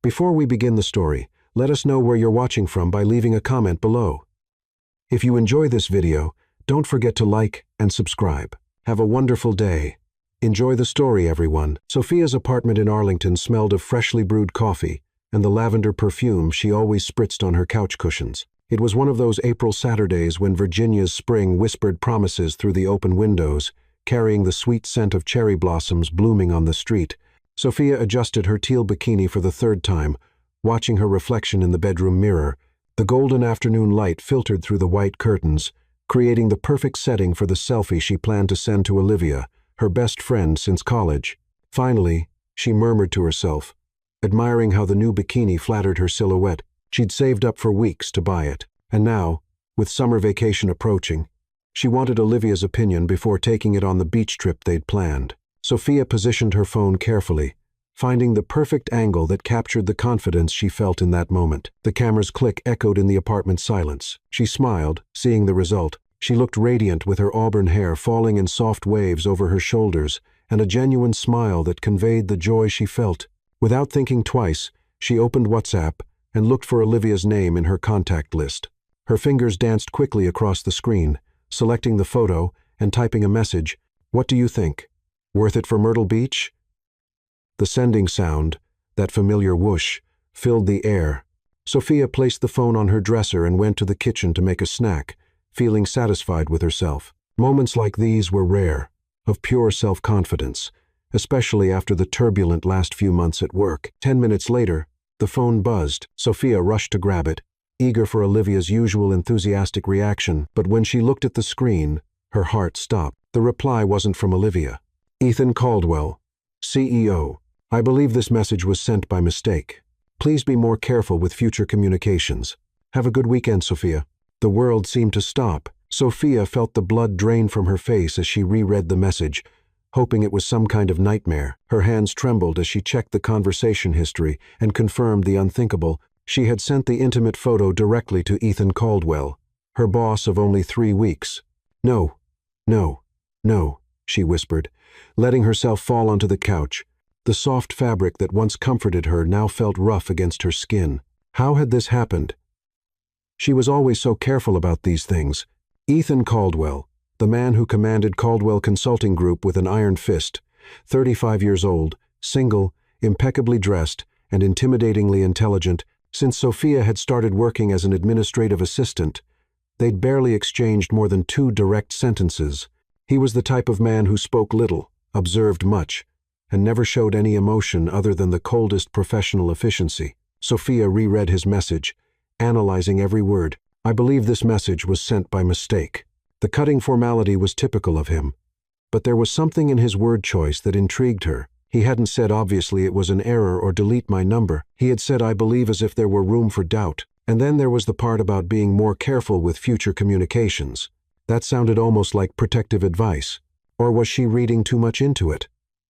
Before we begin the story, let us know where you're watching from by leaving a comment below. If you enjoy this video, don't forget to like and subscribe. Have a wonderful day. Enjoy the story, everyone. Sophia's apartment in Arlington smelled of freshly brewed coffee and the lavender perfume she always spritzed on her couch cushions. It was one of those April Saturdays when Virginia's spring whispered promises through the open windows, carrying the sweet scent of cherry blossoms blooming on the street. Sophia adjusted her teal bikini for the third time, watching her reflection in the bedroom mirror. The golden afternoon light filtered through the white curtains, creating the perfect setting for the selfie she planned to send to Olivia, her best friend since college. Finally, she murmured to herself, admiring how the new bikini flattered her silhouette. She'd saved up for weeks to buy it, and now, with summer vacation approaching, she wanted Olivia's opinion before taking it on the beach trip they'd planned. Sophia positioned her phone carefully, finding the perfect angle that captured the confidence she felt in that moment. The camera's click echoed in the apartment's silence. She smiled, seeing the result. She looked radiant with her auburn hair falling in soft waves over her shoulders, and a genuine smile that conveyed the joy she felt. Without thinking twice, she opened WhatsApp and looked for Olivia's name in her contact list. Her fingers danced quickly across the screen, selecting the photo and typing a message. "What do you think? Worth it for Myrtle Beach?" The sending sound, that familiar whoosh, filled the air. Sophia placed the phone on her dresser and went to the kitchen to make a snack, feeling satisfied with herself. Moments like these were rare, of pure self-confidence, especially after the turbulent last few months at work. 10 minutes later, the phone buzzed. Sophia rushed to grab it, eager for Olivia's usual enthusiastic reaction, but when she looked at the screen, her heart stopped. The reply wasn't from Olivia. "Ethan Caldwell, CEO. I believe this message was sent by mistake. Please be more careful with future communications. Have a good weekend, Sophia." The world seemed to stop. Sophia felt the blood drain from her face as she reread the message, hoping it was some kind of nightmare. Her hands trembled as she checked the conversation history and confirmed the unthinkable. She had sent the intimate photo directly to Ethan Caldwell, her boss of only 3 weeks. "No, no, no," she whispered, letting herself fall onto the couch. The soft fabric that once comforted her now felt rough against her skin. How had this happened? She was always so careful about these things. Ethan Caldwell, the man who commanded Caldwell Consulting Group with an iron fist, 35 years old, single, impeccably dressed, and intimidatingly intelligent. Since Sophia had started working as an administrative assistant, they'd barely exchanged more than 2 direct sentences. He was the type of man who spoke little, observed much, and never showed any emotion other than the coldest professional efficiency. Sophia reread his message, analyzing every word. I believe this message was sent by mistake. The cutting formality was typical of him, but there was something in his word choice that intrigued her. He hadn't said obviously it was an error or delete my number. He had said I believe as if there were room for doubt. And then there was the part about being more careful with future communications. That sounded almost like protective advice. Or was she reading too much into it?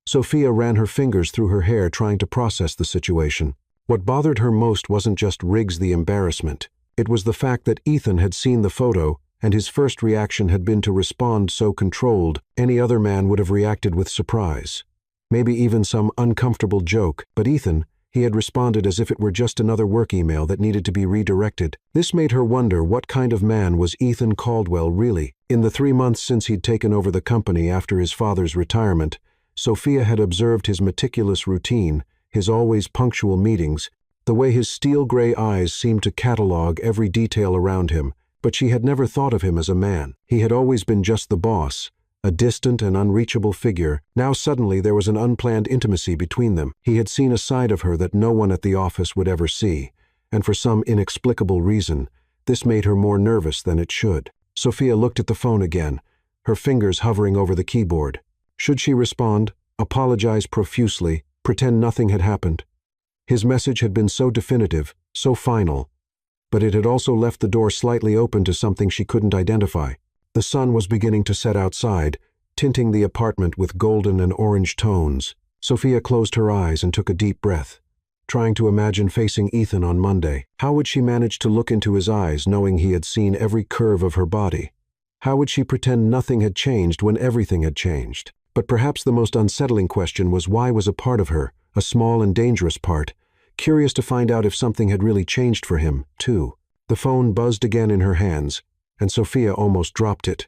Sophia ran her fingers through her hair trying to process the situation. What bothered her most wasn't just Riggs the embarrassment. It was the fact that Ethan had seen the photo, and his first reaction had been to respond so controlled. Any other man would have reacted with surprise. Maybe even some uncomfortable joke, but Ethan, he had responded as if it were just another work email that needed to be redirected. This made her wonder what kind of man was Ethan Caldwell really. In the 3 months since he'd taken over the company after his father's retirement, Sophia had observed his meticulous routine, his always punctual meetings, the way his steel-gray eyes seemed to catalog every detail around him, but she had never thought of him as a man. He had always been just the boss, a distant and unreachable figure. Now suddenly there was an unplanned intimacy between them. He had seen a side of her that no one at the office would ever see, and for some inexplicable reason, this made her more nervous than it should. Sophia looked at the phone again, her fingers hovering over the keyboard. Should she respond, apologize profusely, pretend nothing had happened? His message had been so definitive, so final, but it had also left the door slightly open to something she couldn't identify. The sun was beginning to set outside, tinting the apartment with golden and orange tones. Sophia closed her eyes and took a deep breath, trying to imagine facing Ethan on Monday. How would she manage to look into his eyes knowing he had seen every curve of her body? How would she pretend nothing had changed when everything had changed? But perhaps the most unsettling question was why was a part of her, a small and dangerous part, curious to find out if something had really changed for him, too. The phone buzzed again in her hands, and Sophia almost dropped it.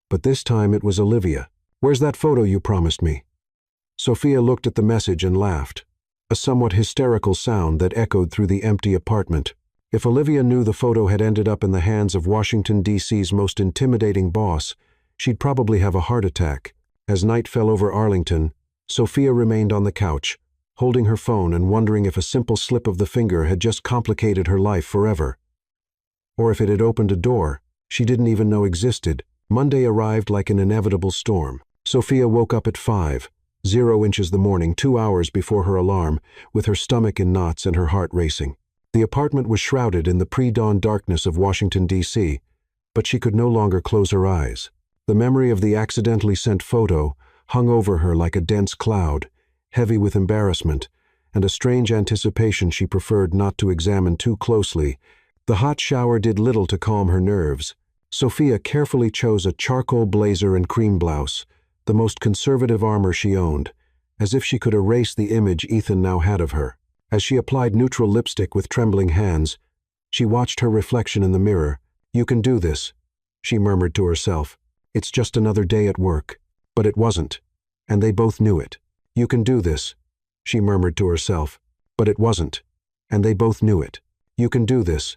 But this time it was Olivia. "Where's that photo you promised me?" Sophia looked at the message and laughed, a somewhat hysterical sound that echoed through the empty apartment. If Olivia knew the photo had ended up in the hands of Washington, D.C.'s most intimidating boss, she'd probably have a heart attack. As night fell over Arlington, Sophia remained on the couch, holding her phone and wondering if a simple slip of the finger had just complicated her life forever. Or if it had opened a door she didn't even know existed. Monday arrived like an inevitable storm. Sophia woke up at 5:00 the morning, 2 hours before her alarm, with her stomach in knots and her heart racing. The apartment was shrouded in the pre-dawn darkness of Washington, D.C., but she could no longer close her eyes. The memory of the accidentally sent photo hung over her like a dense cloud, heavy with embarrassment, and a strange anticipation she preferred not to examine too closely. The hot shower did little to calm her nerves. Sophia carefully chose a charcoal blazer and cream blouse, the most conservative armor she owned, as if she could erase the image Ethan now had of her. As she applied neutral lipstick with trembling hands, she watched her reflection in the mirror. "You can do this," she murmured to herself. "It's just another day at work." But it wasn't, and they both knew it. "You can do this," she murmured to herself. But it wasn't, and they both knew it. "You can do this,"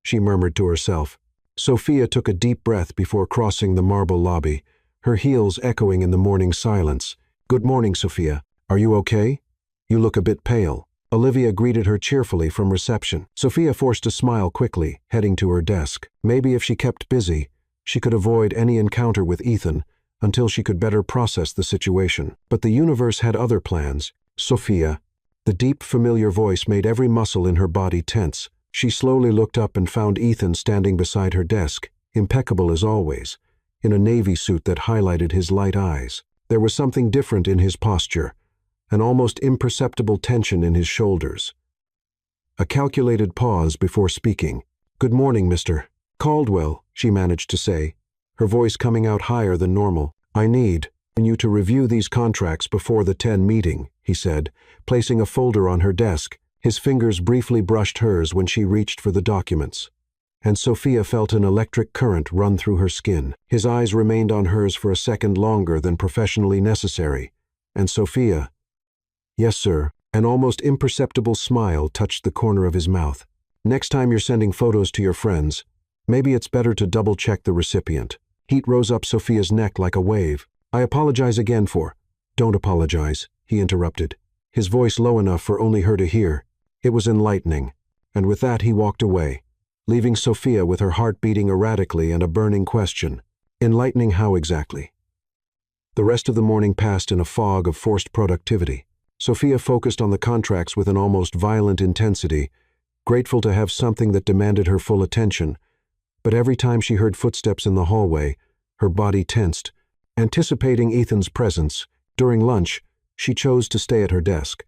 she murmured to herself. Sophia took a deep breath before crossing the marble lobby, her heels echoing in the morning silence. "Good morning, Sophia. Are you okay? You look a bit pale." Olivia greeted her cheerfully from reception. Sophia forced a smile quickly, heading to her desk. Maybe if she kept busy, she could avoid any encounter with Ethan until she could better process the situation. But the universe had other plans. "Sophia." The deep, familiar voice made every muscle in her body tense. She slowly looked up and found Ethan standing beside her desk, impeccable as always, in a navy suit that highlighted his light eyes. There was something different in his posture, an almost imperceptible tension in his shoulders. A calculated pause before speaking. "Good morning, Mr. Caldwell," she managed to say, her voice coming out higher than normal. "I need you to review these contracts before the 10 meeting," he said, placing a folder on her desk. His fingers briefly brushed hers when she reached for the documents, and Sophia felt an electric current run through her skin. His eyes remained on hers for a second longer than professionally necessary, and Sophia— "Yes, sir." An almost imperceptible smile touched the corner of his mouth. "Next time you're sending photos to your friends, maybe it's better to double-check the recipient." Heat rose up Sophia's neck like a wave. "I apologize again for—" "Don't apologize," he interrupted, his voice low enough for only her to hear. It was enlightening, and with that he walked away, leaving Sophia with her heart beating erratically and a burning question. Enlightening how exactly? The rest of the morning passed in a fog of forced productivity. Sophia focused on the contracts with an almost violent intensity, grateful to have something that demanded her full attention. But every time she heard footsteps in the hallway, her body tensed. Anticipating Ethan's presence, during lunch, she chose to stay at her desk,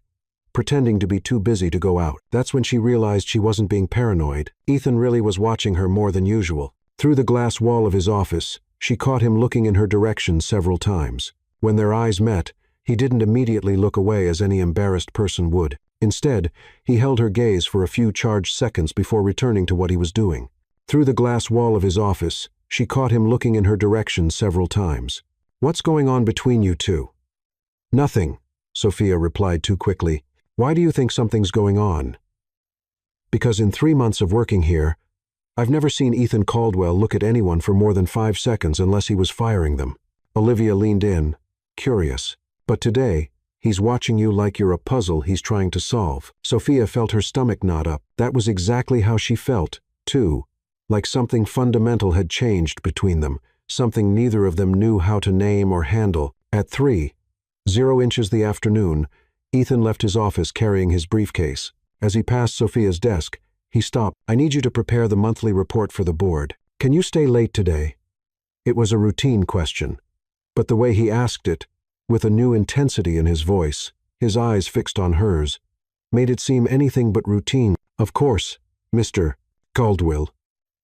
pretending to be too busy to go out. That's when she realized she wasn't being paranoid. Ethan really was watching her more than usual. Through the glass wall of his office, she caught him looking in her direction several times. When their eyes met, he didn't immediately look away as any embarrassed person would. Instead, he held her gaze for a few charged seconds before returning to what he was doing. Through the glass wall of his office, she caught him looking in her direction several times. "What's going on between you two?" "Nothing," Sophia replied too quickly. "Why do you think something's going on?" "Because in 3 months of working here, I've never seen Ethan Caldwell look at anyone for more than 5 seconds unless he was firing them." Olivia leaned in, curious. "But today, he's watching you like you're a puzzle he's trying to solve." Sophia felt her stomach knot up. That was exactly how she felt, too, like something fundamental had changed between them, something neither of them knew how to name or handle. At 3:00 the afternoon, Ethan left his office carrying his briefcase. As he passed Sophia's desk, he stopped. "I need you to prepare the monthly report for the board. Can you stay late today?" It was a routine question, but the way he asked it, with a new intensity in his voice, his eyes fixed on hers, made it seem anything but routine. "Of course, Mr. Caldwell.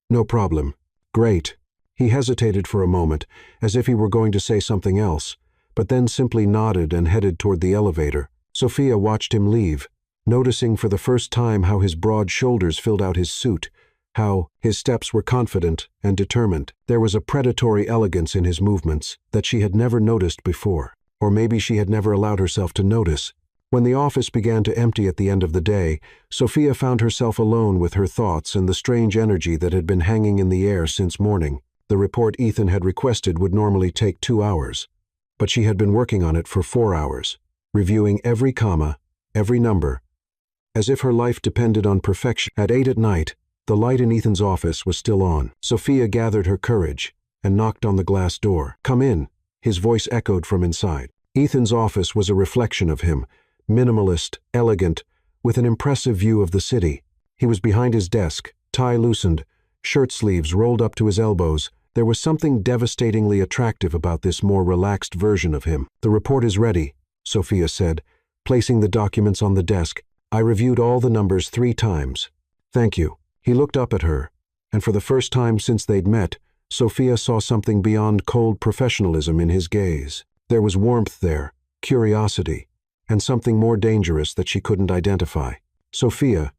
No problem." "Great." He hesitated for a moment, as if he were going to say something else, but then simply nodded and headed toward the elevator. Sophia watched him leave, noticing for the first time how his broad shoulders filled out his suit, how his steps were confident and determined. There was a predatory elegance in his movements that she had never noticed before, or maybe she had never allowed herself to notice. When the office began to empty at the end of the day, Sophia found herself alone with her thoughts and the strange energy that had been hanging in the air since morning. The report Ethan had requested would normally take 2 hours, but she had been working on it for 4 hours, reviewing every comma, every number, as if her life depended on perfection. At 8 at night, the light in Ethan's office was still on. Sophia gathered her courage and knocked on the glass door. "Come in," his voice echoed from inside. Ethan's office was a reflection of him, minimalist, elegant, with an impressive view of the city. He was behind his desk, tie loosened, shirt sleeves rolled up to his elbows. There was something devastatingly attractive about this more relaxed version of him. "The report is ready," Sophia said, placing the documents on the desk. "I reviewed all the numbers 3 times. Thank you." He looked up at her, and for the first time since they'd met, Sophia saw something beyond cold professionalism in his gaze. There was warmth there, curiosity, and something more dangerous that she couldn't identify. "Sophia."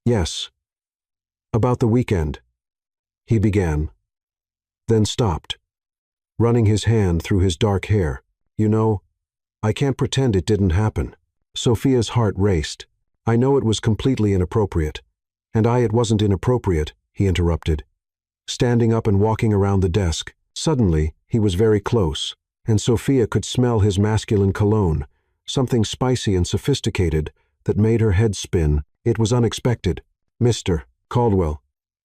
"Yes." "About the weekend," he began, then stopped, running his hand through his dark hair. "You know, I can't pretend it didn't happen." Sophia's heart raced. "I know it was completely inappropriate." "And it wasn't inappropriate," he interrupted, standing up and walking around the desk. Suddenly, he was very close, and Sophia could smell his masculine cologne, something spicy and sophisticated that made her head spin. It was unexpected. "Mr. Caldwell."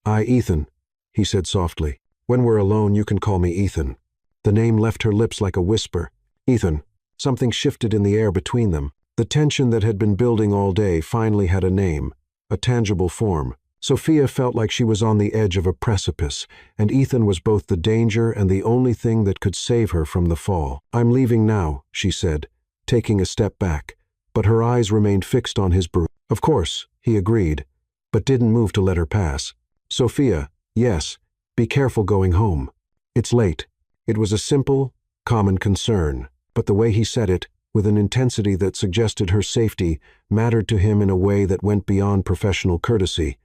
Ethan," he said softly. "When we're alone, you can call me Ethan." The name left her lips like a whisper. "Ethan." Something shifted in the air between them. The tension that had been building all day finally had a name, a tangible form. Sophia felt like she was on the edge of a precipice, and Ethan was both the danger and the only thing that could save her from the fall. "I'm leaving now," she said, taking a step back, but her eyes remained fixed on his broom. "Of course," he agreed, but didn't move to let her pass. "Sophia, yes, be careful going home. It's late." It was a simple, common concern, but the way he said it, with an intensity that suggested her safety, mattered to him in a way that went beyond professional courtesy,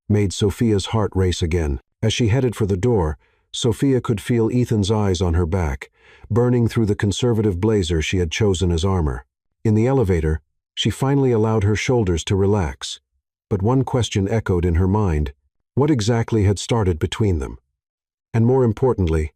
made Sophia's heart race again. As she headed for the door, Sophia could feel Ethan's eyes on her back, burning through the conservative blazer she had chosen as armor. In the elevator, she finally allowed her shoulders to relax, but one question echoed in her mind: what exactly had started between them? And more importantly,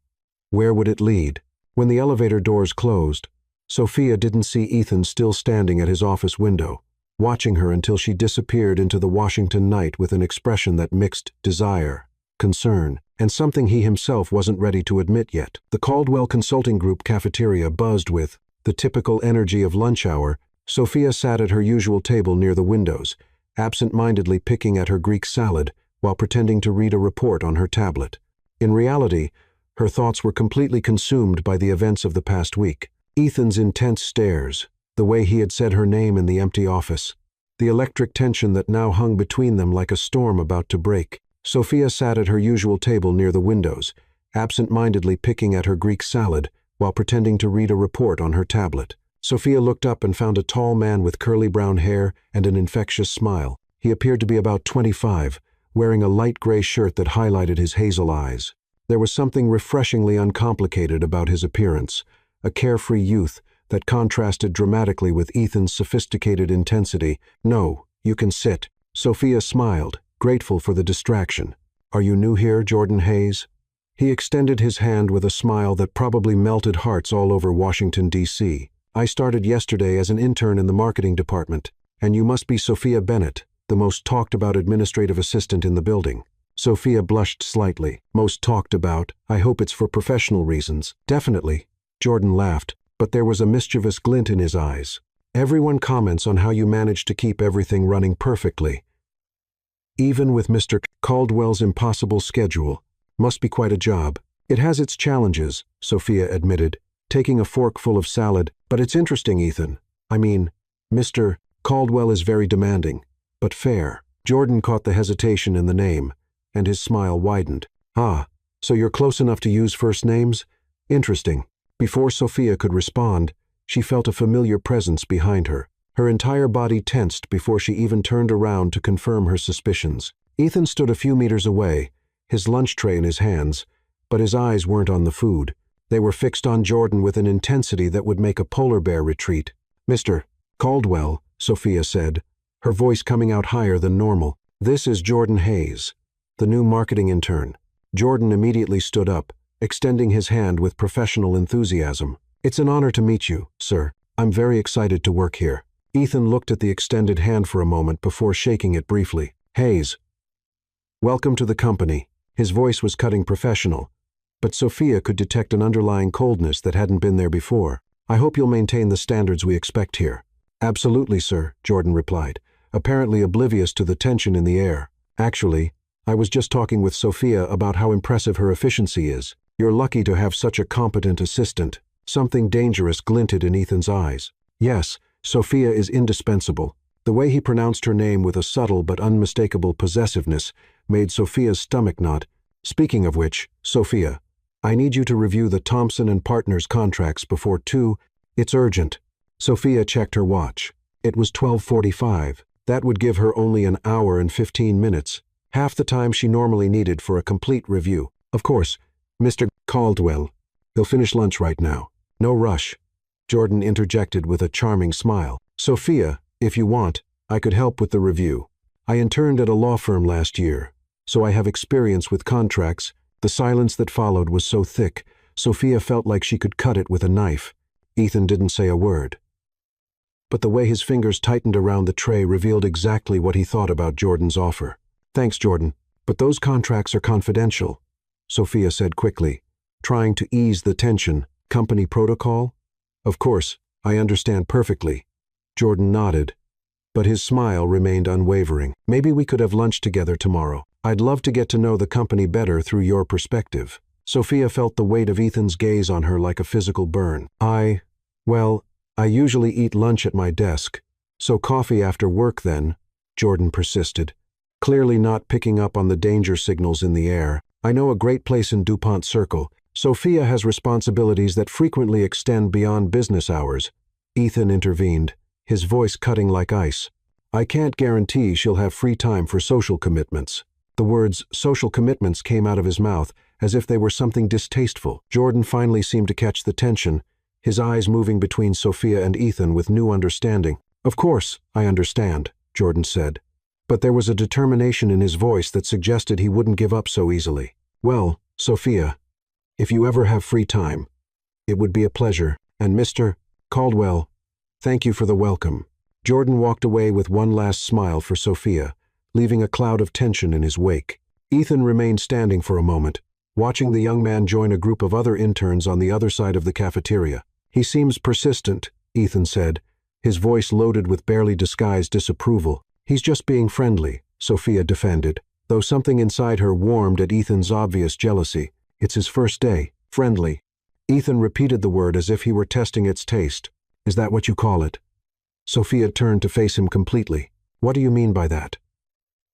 where would it lead? When the elevator doors closed, Sophia didn't see Ethan still standing at his office window, watching her until she disappeared into the Washington night with an expression that mixed desire, concern, and something he himself wasn't ready to admit yet. The Caldwell Consulting Group cafeteria buzzed with the typical energy of lunch hour. Sophia sat at her usual table near the windows, absent-mindedly picking at her Greek salad while pretending to read a report on her tablet. In reality, her thoughts were completely consumed by the events of the past week. Ethan's intense stares, the way he had said her name in the empty office, the electric tension that now hung between them like a storm about to break. Sophia sat at her usual table near the windows, absent-mindedly picking at her Greek salad while pretending to read a report on her tablet. Sophia looked up and found a tall man with curly brown hair and an infectious smile. He appeared to be about 25, wearing a light gray shirt that highlighted his hazel eyes. There was something refreshingly uncomplicated about his appearance, a carefree youth that contrasted dramatically with Ethan's sophisticated intensity. "No, you can sit." Sophia smiled, grateful for the distraction. "Are you new here, Jordan Hayes?" He extended his hand with a smile that probably melted hearts all over Washington, D.C. "I started yesterday as an intern in the marketing department, and you must be Sophia Bennett, the most talked-about administrative assistant in the building." Sophia blushed slightly. "Most talked about? I hope it's for professional reasons." "Definitely." Jordan laughed, but there was a mischievous glint in his eyes. "Everyone comments on how you managed to keep everything running perfectly. Even with Mr. Caldwell's impossible schedule. Must be quite a job." "It has its challenges," Sophia admitted, taking a fork full of salad. "But it's interesting, Ethan. I mean, Mr. Caldwell is very demanding, but fair." Jordan caught the hesitation in the name, and his smile widened. "Ah, so you're close enough to use first names? Interesting." Before Sophia could respond, she felt a familiar presence behind her. Her entire body tensed before she even turned around to confirm her suspicions. Ethan stood a few meters away, his lunch tray in his hands, but his eyes weren't on the food. They were fixed on Jordan with an intensity that would make a polar bear retreat. "Mr. Caldwell," Sophia said, her voice coming out higher than normal. "This is Jordan Hayes, the new marketing intern." Jordan immediately stood up, extending his hand with professional enthusiasm. "It's an honor to meet you, sir. I'm very excited to work here." Ethan looked at the extended hand for a moment before shaking it briefly. "Hayes, welcome to the company." His voice was cutting professional, but Sophia could detect an underlying coldness that hadn't been there before. "I hope you'll maintain the standards we expect here." "Absolutely, sir," Jordan replied, apparently oblivious to the tension in the air. "Actually, I was just talking with Sophia about how impressive her efficiency is. You're lucky to have such a competent assistant." Something dangerous glinted in Ethan's eyes. "Yes, Sophia is indispensable." The way he pronounced her name with a subtle but unmistakable possessiveness made Sophia's stomach knot. "Speaking of which, Sophia, I need you to review the Thompson and Partners contracts before 2. It's urgent." Sophia checked her watch. It was 12:45. That would give her only an hour and 15 minutes, half the time she normally needed for a complete review. "Of course, Mr. Caldwell. He'll finish lunch right now. No rush," Jordan interjected with a charming smile. "Sophia, if you want, I could help with the review. I interned at a law firm last year, so I have experience with contracts." The silence that followed was so thick, Sophia felt like she could cut it with a knife. Ethan didn't say a word, but the way his fingers tightened around the tray revealed exactly what he thought about Jordan's offer. "Thanks, Jordan, but those contracts are confidential," Sophia said quickly, trying to ease the tension. "Company protocol?" "Of course, I understand perfectly." Jordan nodded, but his smile remained unwavering. "Maybe we could have lunch together tomorrow. I'd love to get to know the company better through your perspective." Sophia felt the weight of Ethan's gaze on her like a physical burn. Well, I usually eat lunch at my desk, so coffee after work then," Jordan persisted, clearly not picking up on the danger signals in the air. "I know a great place in DuPont Circle. Sophia has responsibilities that frequently extend beyond business hours." Ethan intervened, his voice cutting like ice. "I can't guarantee she'll have free time for social commitments." The words social commitments came out of his mouth as if they were something distasteful. Jordan finally seemed to catch the tension, his eyes moving between Sophia and Ethan with new understanding. "Of course, I understand," Jordan said, but there was a determination in his voice that suggested he wouldn't give up so easily. "Well, Sophia, if you ever have free time, it would be a pleasure. And Mr. Caldwell, thank you for the welcome." Jordan walked away with one last smile for Sophia, leaving a cloud of tension in his wake. Ethan remained standing for a moment, watching the young man join a group of other interns on the other side of the cafeteria. "He seems persistent," Ethan said, his voice loaded with barely disguised disapproval. "He's just being friendly," Sophia defended, though something inside her warmed at Ethan's obvious jealousy. "It's his first day. Friendly." Ethan repeated the word as if he were testing its taste. "Is that what you call it?" Sophia turned to face him completely. "What do you mean by that?"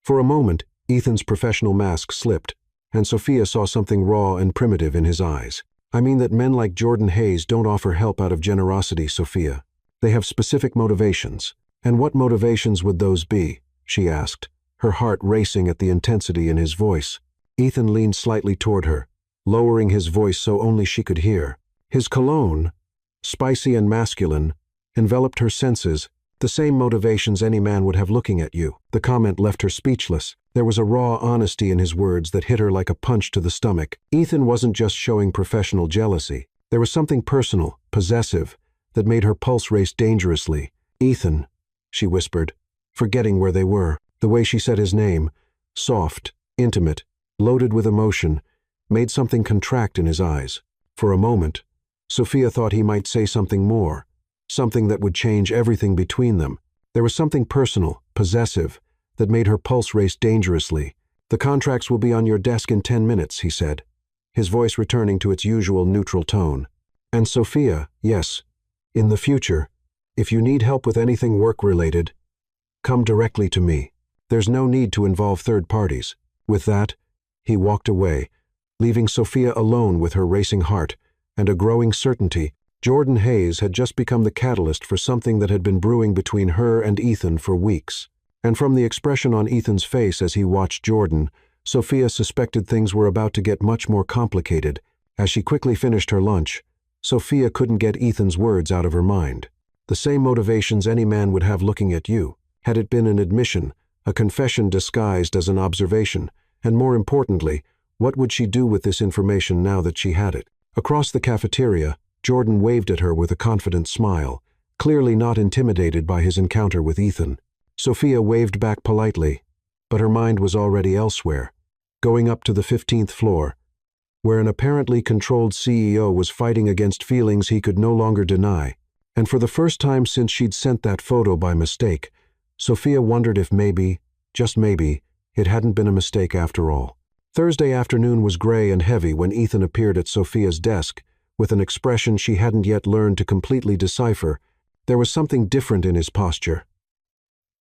For a moment, Ethan's professional mask slipped, and Sophia saw something raw and primitive in his eyes. "I mean that men like Jordan Hayes don't offer help out of generosity, Sophia. They have specific motivations." "And what motivations would those be?" she asked, her heart racing at the intensity in his voice. Ethan leaned slightly toward her, lowering his voice so only she could hear. His cologne, spicy and masculine, enveloped her senses, the same motivations any man would have looking at you. The comment left her speechless. There was a raw honesty in his words that hit her like a punch to the stomach. Ethan wasn't just showing professional jealousy. There was something personal, possessive, that made her pulse race dangerously. "Ethan," she whispered, forgetting where they were. The way she said his name, soft, intimate, loaded with emotion, made something contract in his eyes. For a moment, Sophia thought he might say something more, something that would change everything between them. There was something personal, possessive, that made her pulse race dangerously. "The contracts will be on your desk in 10 minutes, he said, his voice returning to its usual neutral tone. "And Sophia, yes, in the future, if you need help with anything work-related, come directly to me. There's no need to involve third parties." With that, he walked away, leaving Sophia alone with her racing heart and a growing certainty Jordan Hayes had just become the catalyst for something that had been brewing between her and Ethan for weeks. And from the expression on Ethan's face as he watched Jordan, Sophia suspected things were about to get much more complicated. As she quickly finished her lunch, Sophia couldn't get Ethan's words out of her mind. The same motivations any man would have looking at you. Had it been an admission, a confession disguised as an observation, and more importantly, what would she do with this information now that she had it? Across the cafeteria, Jordan waved at her with a confident smile, clearly not intimidated by his encounter with Ethan. Sophia waved back politely, but her mind was already elsewhere, going up to the 15th floor, where an apparently controlled CEO was fighting against feelings he could no longer deny. And for the first time since she'd sent that photo by mistake, Sophia wondered if maybe, just maybe, it hadn't been a mistake after all. Thursday afternoon was gray and heavy when Ethan appeared at Sophia's desk, with an expression she hadn't yet learned to completely decipher. There was something different in his posture,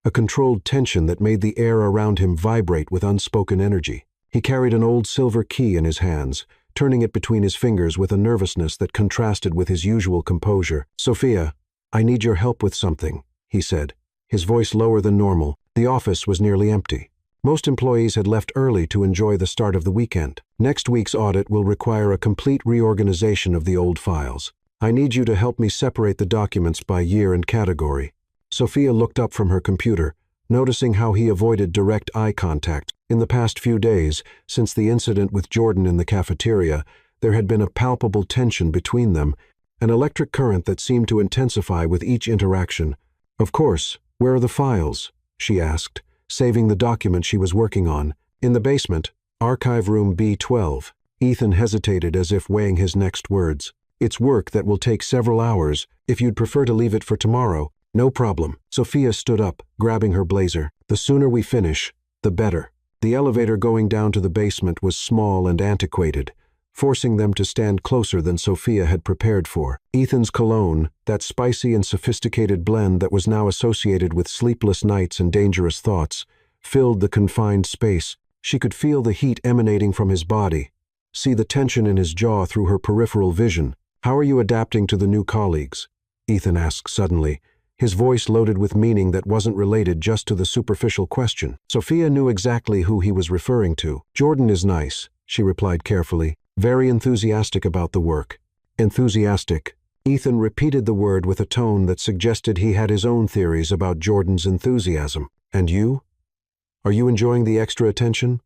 a controlled tension that made the air around him vibrate with unspoken energy. He carried an old silver key in his hands, turning it between his fingers with a nervousness that contrasted with his usual composure. "Sophia, I need your help with something," he said, his voice lower than normal. The office was nearly empty. Most employees had left early to enjoy the start of the weekend. Next week's audit will require a complete reorganization of the old files. I need you to help me separate the documents by year and category. Sophia looked up from her computer, noticing how he avoided direct eye contact. In the past few days, since the incident with Jordan in the cafeteria, there had been a palpable tension between them, an electric current that seemed to intensify with each interaction. "Of course, where are the files?" she asked, saving the document she was working on. "In the basement, archive room B12. Ethan hesitated as if weighing his next words. "It's work that will take several hours. If you'd prefer to leave it for tomorrow." "No problem." Sophia stood up, grabbing her blazer. "The sooner we finish, the better." The elevator going down to the basement was small and antiquated, forcing them to stand closer than Sophia had prepared for. Ethan's cologne, that spicy and sophisticated blend that was now associated with sleepless nights and dangerous thoughts, filled the confined space. She could feel the heat emanating from his body, see the tension in his jaw through her peripheral vision. "How are you adapting to the new colleagues?" Ethan asked suddenly, his voice loaded with meaning that wasn't related just to the superficial question. Sophia knew exactly who he was referring to. "Jordan is nice," she replied carefully, "very enthusiastic about the work." "Enthusiastic." Ethan repeated the word with a tone that suggested he had his own theories about Jordan's enthusiasm. "And you? Are you enjoying the extra attention?"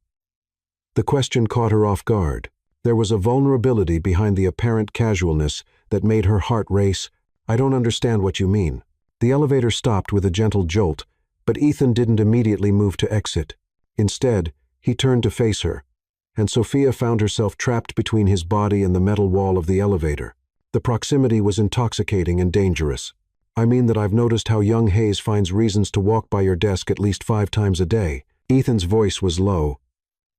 The question caught her off guard. There was a vulnerability behind the apparent casualness that made her heart race. "I don't understand what you mean." The elevator stopped with a gentle jolt, but Ethan didn't immediately move to exit. Instead, he turned to face her, and Sophia found herself trapped between his body and the metal wall of the elevator. The proximity was intoxicating and dangerous. "I mean that I've noticed how young Hayes finds reasons to walk by your desk at least 5 times a day." Ethan's voice was low,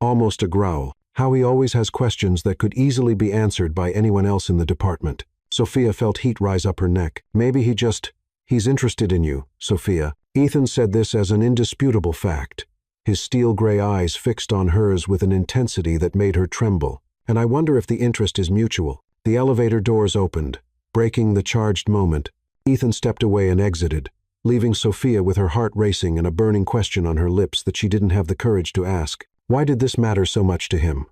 almost a growl. "How he always has questions that could easily be answered by anyone else in the department." Sophia felt heat rise up her neck. "Maybe he's interested in you, Sophia." Ethan said this as an indisputable fact, his steel-gray eyes fixed on hers with an intensity that made her tremble. "And I wonder if the interest is mutual." The elevator doors opened, breaking the charged moment. Ethan stepped away and exited, leaving Sophia with her heart racing and a burning question on her lips that she didn't have the courage to ask. Why did this matter so much to him?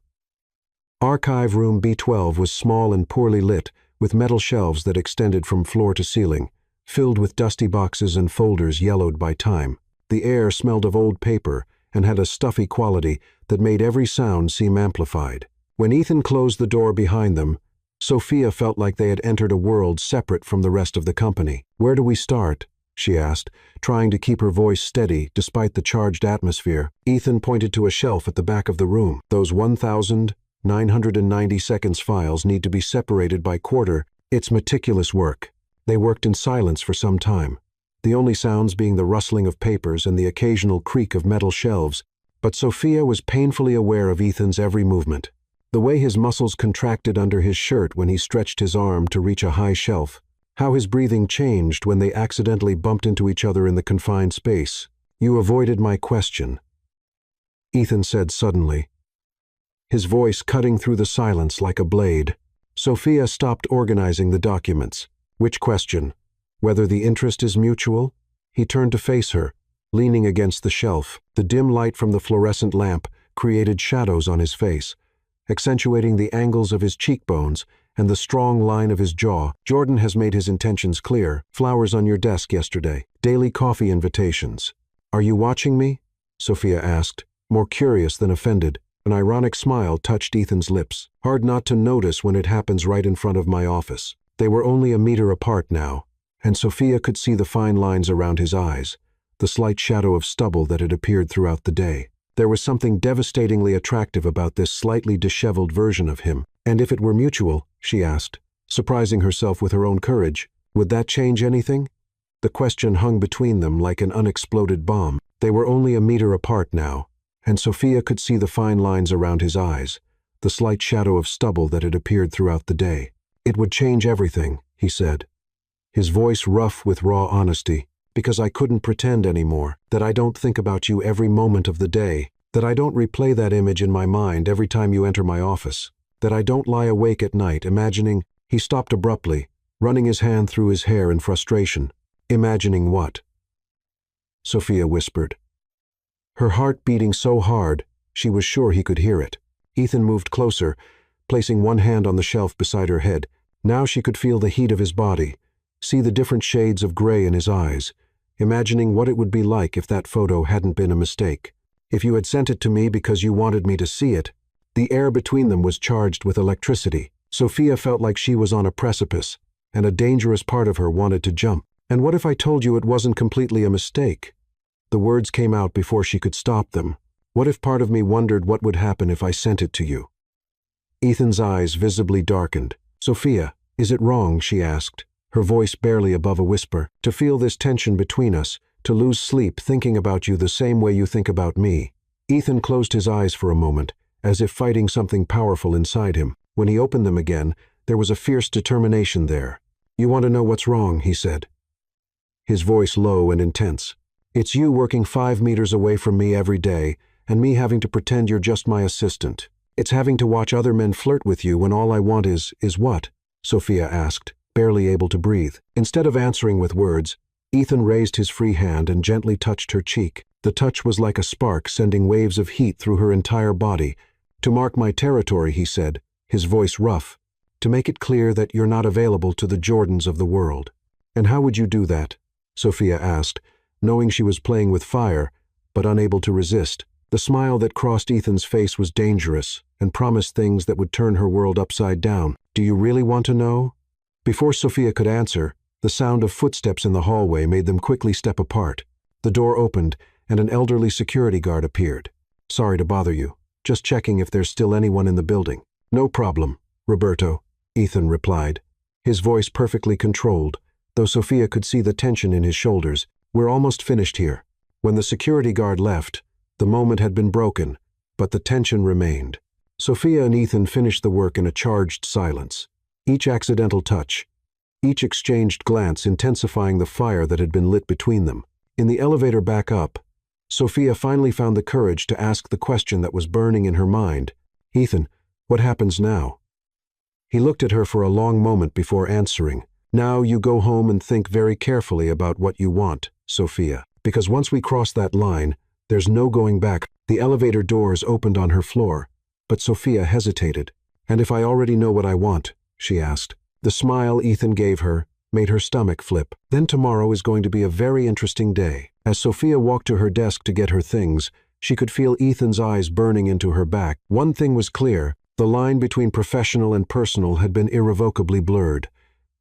Archive room B12 was small and poorly lit, with metal shelves that extended from floor to ceiling, filled with dusty boxes and folders yellowed by time. The air smelled of old paper and had a stuffy quality that made every sound seem amplified. When Ethan closed the door behind them, Sophia felt like they had entered a world separate from the rest of the company. "Where do we start?" she asked, trying to keep her voice steady despite the charged atmosphere. Ethan pointed to a shelf at the back of the room. "Those 1,990 seconds files need to be separated by quarter." It's meticulous work. They worked in silence for some time, the only sounds being the rustling of papers and the occasional creak of metal shelves, but Sophia was painfully aware of Ethan's every movement. The way his muscles contracted under his shirt when he stretched his arm to reach a high shelf, how his breathing changed when they accidentally bumped into each other in the confined space. "You avoided my question," Ethan said suddenly, his voice cutting through the silence like a blade. Sophia stopped organizing the documents. Which question? Whether the interest is mutual? He turned to face her, leaning against the shelf. The dim light from the fluorescent lamp created shadows on his face, accentuating the angles of his cheekbones and the strong line of his jaw. Jordan has made his intentions clear. Flowers on your desk yesterday. Daily coffee invitations. Are you watching me? Sophia asked, more curious than offended. An ironic smile touched Ethan's lips. Hard not to notice when it happens right in front of my office. They were only a meter apart now, and Sophia could see the fine lines around his eyes, the slight shadow of stubble that had appeared throughout the day. There was something devastatingly attractive about this slightly disheveled version of him. And if it were mutual, she asked, surprising herself with her own courage, would that change anything? The question hung between them like an unexploded bomb. They were only a meter apart now, and Sophia could see the fine lines around his eyes, the slight shadow of stubble that had appeared throughout the day. It would change everything, he said, his voice rough with raw honesty, because I couldn't pretend anymore, that I don't think about you every moment of the day, that I don't replay that image in my mind every time you enter my office, that I don't lie awake at night imagining. He stopped abruptly, running his hand through his hair in frustration. Imagining what? Sophia whispered, her heart beating so hard she was sure he could hear it. Ethan moved closer, placing one hand on the shelf beside her head. Now she could feel the heat of his body, see the different shades of gray in his eyes, imagining what it would be like if that photo hadn't been a mistake. If you had sent it to me because you wanted me to see it. The air between them was charged with electricity. Sophia felt like she was on a precipice, and a dangerous part of her wanted to jump. And what if I told you it wasn't completely a mistake? The words came out before she could stop them. What if part of me wondered what would happen if I sent it to you? Ethan's eyes visibly darkened. Sophia, is it wrong, she asked, her voice barely above a whisper, to feel this tension between us, to lose sleep thinking about you the same way you think about me? Ethan closed his eyes for a moment, as if fighting something powerful inside him. When he opened them again, there was a fierce determination there. You want to know what's wrong, he said, his voice low and intense. It's you working 5 meters away from me every day, and me having to pretend you're just my assistant. It's having to watch other men flirt with you when all I want is what? Sophia asked, barely able to breathe. Instead of answering with words, Ethan raised his free hand and gently touched her cheek. The touch was like a spark sending waves of heat through her entire body. To mark my territory, he said, his voice rough, to make it clear that you're not available to the Jordans of the world. And how would you do that? Sophia asked, knowing she was playing with fire, but unable to resist. The smile that crossed Ethan's face was dangerous and promised things that would turn her world upside down. Do you really want to know? Before Sophia could answer, the sound of footsteps in the hallway made them quickly step apart. The door opened, and an elderly security guard appeared. Sorry to bother you. Just checking if there's still anyone in the building. No problem, Roberto, Ethan replied, his voice perfectly controlled, though Sophia could see the tension in his shoulders. We're almost finished here. When the security guard left, the moment had been broken, but the tension remained. Sophia and Ethan finished the work in a charged silence. Each accidental touch, each exchanged glance intensifying the fire that had been lit between them. In the elevator back up, Sophia finally found the courage to ask the question that was burning in her mind. Ethan, what happens now? He looked at her for a long moment before answering. Now you go home and think very carefully about what you want, Sophia, because once we cross that line, there's no going back. The elevator doors opened on her floor, but Sophia hesitated. And if I already know what I want, she asked. The smile Ethan gave her made her stomach flip. Then tomorrow is going to be a very interesting day. As Sophia walked to her desk to get her things, she could feel Ethan's eyes burning into her back. One thing was clear, the line between professional and personal had been irrevocably blurred,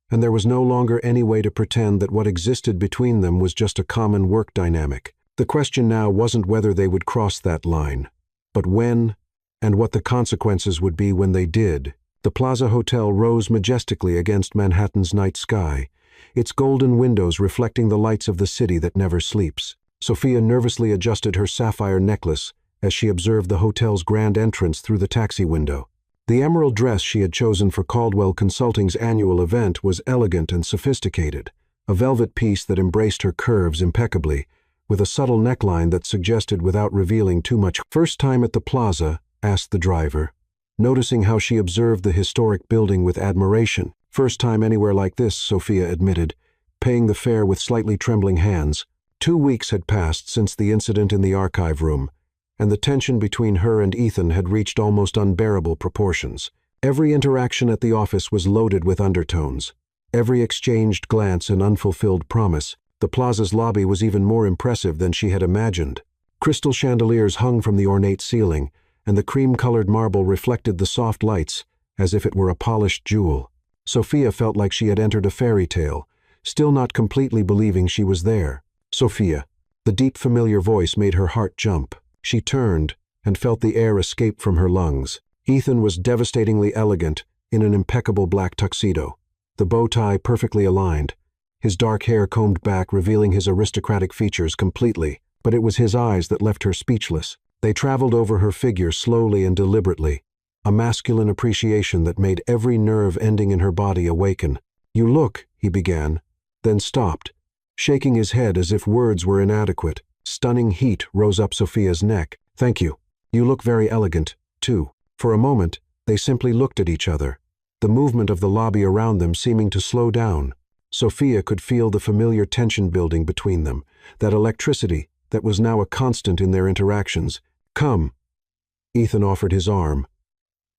and there was no longer any way to pretend that what existed between them was just a common work dynamic. The question now wasn't whether they would cross that line, but when, and what the consequences would be when they did. The Plaza Hotel rose majestically against Manhattan's night sky, its golden windows reflecting the lights of the city that never sleeps. Sophia nervously adjusted her sapphire necklace as she observed the hotel's grand entrance through the taxi window. The emerald dress she had chosen for Caldwell Consulting's annual event was elegant and sophisticated, a velvet piece that embraced her curves impeccably, with a subtle neckline that suggested without revealing too much. First time at the plaza? Asked the driver, noticing how she observed the historic building with admiration. First time anywhere like this, Sophia admitted, paying the fare with slightly trembling hands. 2 weeks had passed since the incident in the archive room, and the tension between her and Ethan had reached almost unbearable proportions. Every interaction at the office was loaded with undertones. Every exchanged glance an unfulfilled promise. The plaza's lobby was even more impressive than she had imagined. Crystal chandeliers hung from the ornate ceiling, and the cream-colored marble reflected the soft lights as if it were a polished jewel. Sophia felt like she had entered a fairy tale, still not completely believing she was there. Sophia. The deep, familiar voice made her heart jump. She turned and felt the air escape from her lungs. Ethan was devastatingly elegant in an impeccable black tuxedo, the bow tie perfectly aligned, his dark hair combed back revealing his aristocratic features completely, but it was his eyes that left her speechless. They traveled over her figure slowly and deliberately, a masculine appreciation that made every nerve ending in her body awaken. "You look," he began, then stopped, shaking his head as if words were inadequate. Stunning heat rose up Sophia's neck. "Thank you. You look very elegant, too." For a moment, they simply looked at each other, the movement of the lobby around them seeming to slow down. Sophia could feel the familiar tension building between them, that electricity that was now a constant in their interactions. "Come." Ethan offered his arm,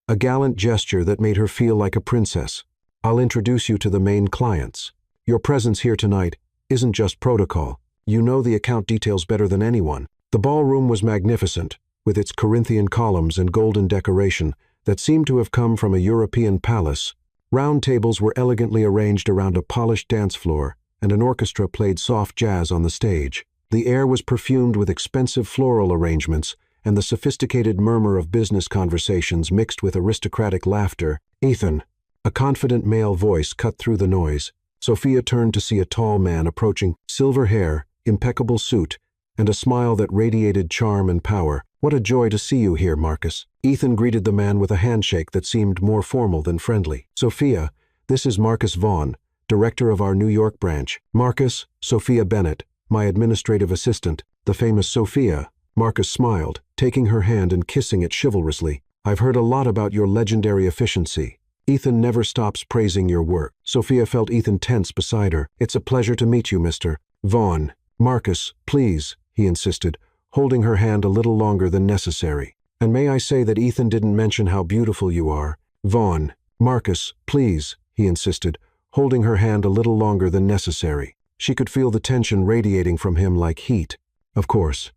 a gallant gesture that made her feel like a princess. "I'll introduce you to the main clients. Your presence here tonight isn't just protocol. You know the account details better than anyone." The ballroom was magnificent, with its Corinthian columns and golden decoration that seemed to have come from a European palace. Round tables were elegantly arranged around a polished dance floor, and an orchestra played soft jazz on the stage. The air was perfumed with expensive floral arrangements, and the sophisticated murmur of business conversations mixed with aristocratic laughter. "Ethan." A confident male voice cut through the noise. Sophia turned to see a tall man approaching, silver hair, impeccable suit, and a smile that radiated charm and power. "What a joy to see you here, Marcus." Ethan greeted the man with a handshake that seemed more formal than friendly. "Sophia, this is Marcus Vaughn, director of our New York branch. Marcus, Sophia Bennett, my administrative assistant." The famous Sophia. Marcus smiled, taking her hand and kissing it chivalrously. "I've heard a lot about your legendary efficiency. Ethan never stops praising your work." Sophia felt Ethan tense beside her. "It's a pleasure to meet you, Mr. Vaughn." "Marcus, please," he insisted, holding her hand a little longer than necessary. "And may I say that Ethan didn't mention how beautiful you are." "Vaughn." "Marcus, please," he insisted, holding her hand a little longer than necessary. She could feel the tension radiating from him like heat. Of course,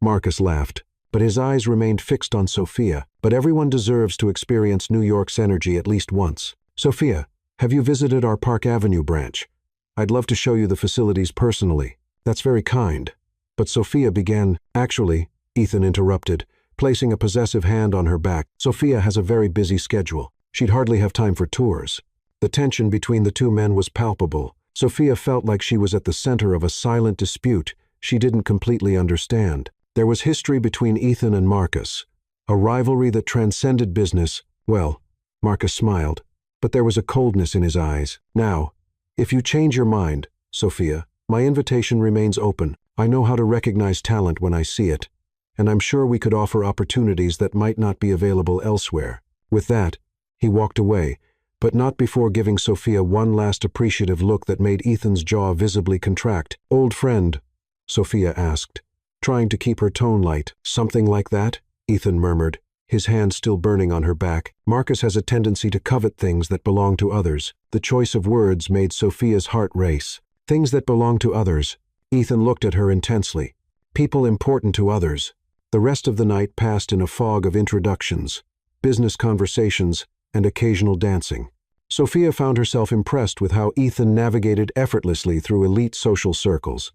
Marcus laughed, but his eyes remained fixed on Sophia. "But everyone deserves to experience New York's energy at least once. Sophia, have you visited our Park Avenue branch? I'd love to show you the facilities personally." "That's very kind." But Sophia began. "Actually," Ethan interrupted, placing a possessive hand on her back, "Sophia has a very busy schedule. She'd hardly have time for tours." The tension between the two men was palpable. Sophia felt like she was at the center of a silent dispute she didn't completely understand. There was history between Ethan and Marcus, a rivalry that transcended business. Well, Marcus smiled, but there was a coldness in his eyes. "Now, if you change your mind, Sophia, my invitation remains open. I know how to recognize talent when I see it, and I'm sure we could offer opportunities that might not be available elsewhere." With that, he walked away, but not before giving Sophia one last appreciative look that made Ethan's jaw visibly contract. "Old friend?" Sophia asked, trying to keep her tone light. "Something like that?" Ethan murmured, his hand still burning on her back. Marcus has a tendency to covet things that belong to others. The choice of words made Sophia's heart race. Things that belong to others. Ethan looked at her intensely. People important to others. The rest of the night passed in a fog of introductions, business conversations, and occasional dancing. Sophia found herself impressed with how Ethan navigated effortlessly through elite social circles.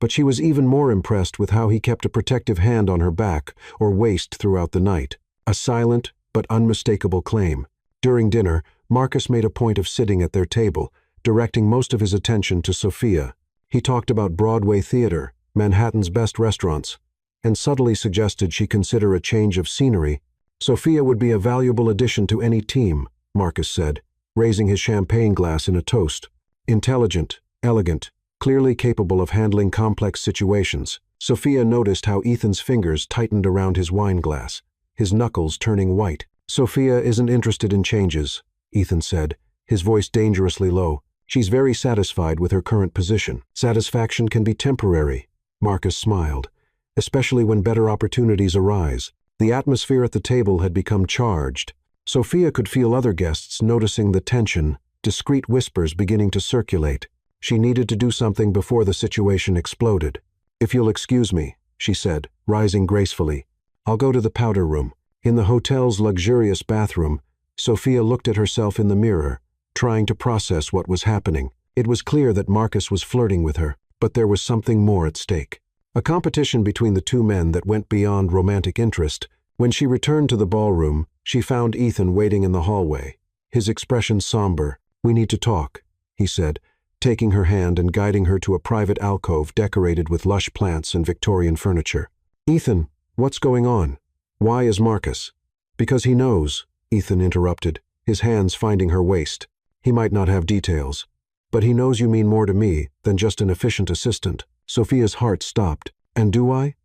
But she was even more impressed with how he kept a protective hand on her back or waist throughout the night. A silent but unmistakable claim. During dinner, Marcus made a point of sitting at their table, directing most of his attention to Sophia. He talked about Broadway theater, Manhattan's best restaurants, and subtly suggested she consider a change of scenery. "Sophia would be a valuable addition to any team," Marcus said, raising his champagne glass in a toast. "Intelligent, elegant, clearly capable of handling complex situations." Sophia noticed how Ethan's fingers tightened around his wine glass, his knuckles turning white. "Sophia isn't interested in changes," Ethan said, his voice dangerously low. "She's very satisfied with her current position. Satisfaction can be temporary," Marcus smiled, "especially when better opportunities arise." The atmosphere at the table had become charged. Sophia could feel other guests noticing the tension, discreet whispers beginning to circulate. She needed to do something before the situation exploded. "If you'll excuse me," she said, rising gracefully, "I'll go to the powder room." In the hotel's luxurious bathroom, Sophia looked at herself in the mirror, trying to process what was happening. It was clear that Marcus was flirting with her, but there was something more at stake. A competition between the two men that went beyond romantic interest. When she returned to the ballroom, she found Ethan waiting in the hallway, his expression somber. "We need to talk," he said, taking her hand and guiding her to a private alcove decorated with lush plants and Victorian furniture. "Ethan, what's going on? Why is Marcus?" "Because he knows," Ethan interrupted, his hands finding her waist. "He might not have details, but he knows you mean more to me than just an efficient assistant." Sophia's heart stopped. "And do I?"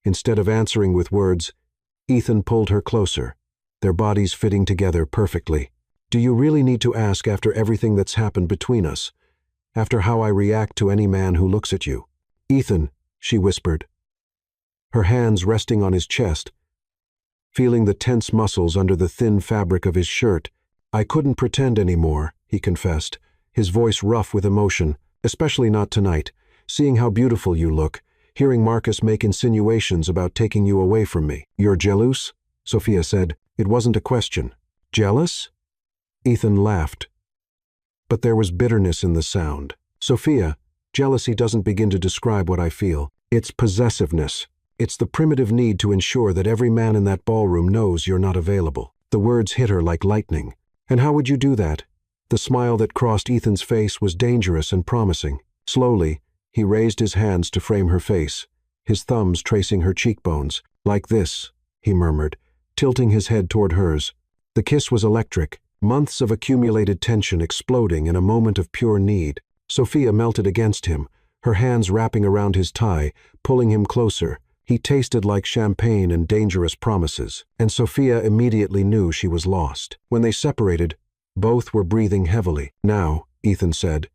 Instead of answering with words, Ethan pulled her closer, their bodies fitting together perfectly. "Do you really need to ask after everything that's happened between us? After how I react to any man who looks at you?" "Ethan," she whispered, her hands resting on his chest, feeling the tense muscles under the thin fabric of his shirt. "I couldn't pretend anymore," he confessed, his voice rough with emotion, "especially not tonight. Seeing how beautiful you look, hearing Marcus make insinuations about taking you away from me." "You're jealous?" Sophia said. It wasn't a question. "Jealous?" Ethan laughed, but there was bitterness in the sound. "Sophia, jealousy doesn't begin to describe what I feel. It's possessiveness. It's the primitive need to ensure that every man in that ballroom knows you're not available." The words hit her like lightning. "And how would you do that?" The smile that crossed Ethan's face was dangerous and promising. Slowly, he raised his hands to frame her face, his thumbs tracing her cheekbones. "Like this," he murmured, tilting his head toward hers. The kiss was electric, months of accumulated tension exploding in a moment of pure need. Sophia melted against him, her hands wrapping around his tie, pulling him closer. He tasted like champagne and dangerous promises, and Sophia immediately knew she was lost. When they separated, both were breathing heavily. "Now," Ethan said,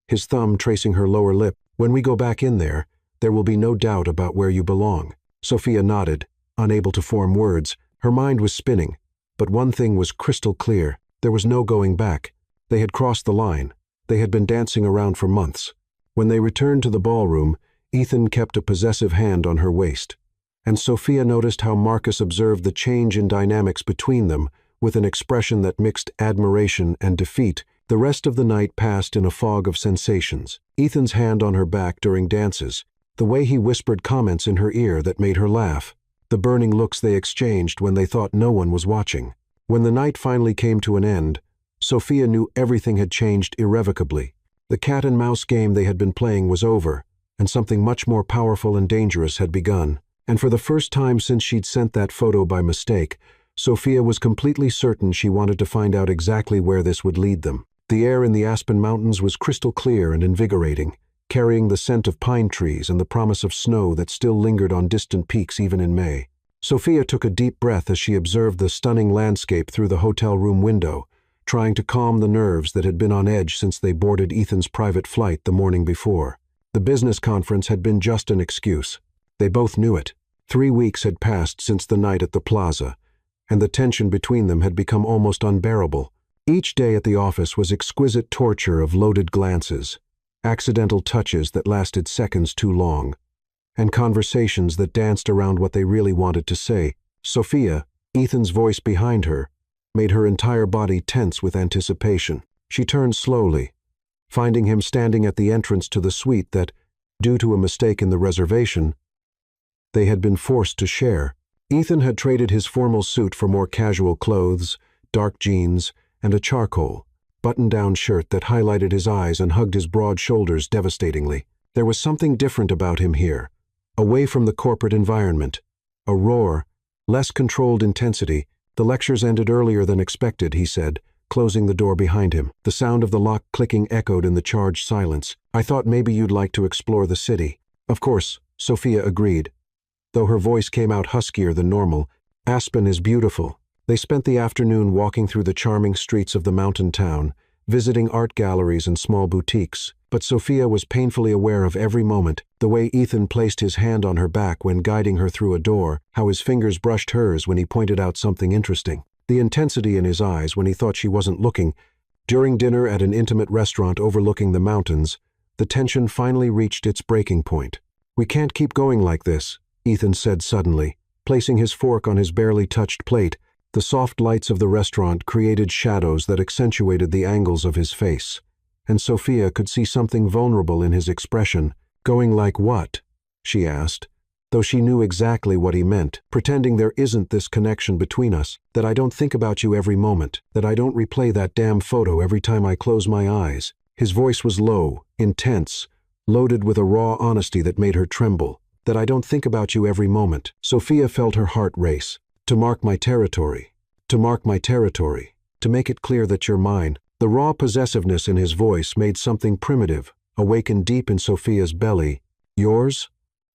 his thumb tracing her lower lip, "when we go back in there will be no doubt about where you belong." Sophia nodded, unable to form words. Her mind was spinning, but one thing was crystal clear. There was no going back. They had crossed the line. They had been dancing around for months. When they returned to the ballroom, Ethan kept a possessive hand on her waist, and Sophia noticed how Marcus observed the change in dynamics between them with an expression that mixed admiration and defeat. The rest of the night passed in a fog of sensations. Ethan's hand on her back during dances, the way he whispered comments in her ear that made her laugh, the burning looks they exchanged when they thought no one was watching. When the night finally came to an end, Sophia knew everything had changed irrevocably. The cat-and-mouse game they had been playing was over, and something much more powerful and dangerous had begun. And for the first time since she'd sent that photo by mistake, Sophia was completely certain she wanted to find out exactly where this would lead them. The air in the Aspen Mountains was crystal clear and invigorating, carrying the scent of pine trees and the promise of snow that still lingered on distant peaks even in May. Sophia took a deep breath as she observed the stunning landscape through the hotel room window, trying to calm the nerves that had been on edge since they boarded Ethan's private flight the morning before. The business conference had been just an excuse. They both knew it. 3 weeks had passed since the night at the plaza, and the tension between them had become almost unbearable. Each day at the office was exquisite torture of loaded glances, accidental touches that lasted seconds too long, and conversations that danced around what they really wanted to say. Sophia, Ethan's voice behind her, made her entire body tense with anticipation. She turned slowly, finding him standing at the entrance to the suite that, due to a mistake in the reservation, they had been forced to share. Ethan had traded his formal suit for more casual clothes, dark jeans, and a charcoal, button-down shirt that highlighted his eyes and hugged his broad shoulders devastatingly. There was something different about him here, away from the corporate environment. A roar, less controlled intensity. "The lectures ended earlier than expected," he said, closing the door behind him. The sound of the lock clicking echoed in the charged silence. "I thought maybe you'd like to explore the city." "Of course," Sophia agreed, though her voice came out huskier than normal. "Aspen is beautiful." They spent the afternoon walking through the charming streets of the mountain town, visiting art galleries and small boutiques. But Sophia was painfully aware of every moment, the way Ethan placed his hand on her back when guiding her through a door, how his fingers brushed hers when he pointed out something interesting, the intensity in his eyes when he thought she wasn't looking. During dinner at an intimate restaurant overlooking the mountains, the tension finally reached its breaking point. "We can't keep going like this," Ethan said suddenly, placing his fork on his barely touched plate. The soft lights of the restaurant created shadows that accentuated the angles of his face, and Sophia could see something vulnerable in his expression. "Going like what?" she asked, though she knew exactly what he meant. "Pretending there isn't this connection between us, that I don't think about you every moment, that I don't replay that damn photo every time I close my eyes." His voice was low, intense, loaded with a raw honesty that made her tremble. "That I don't think about you every moment." Sophia felt her heart race. "To mark my territory. To mark my territory. To make it clear that you're mine." The raw possessiveness in his voice made something primitive awaken deep in Sophia's belly. "Yours?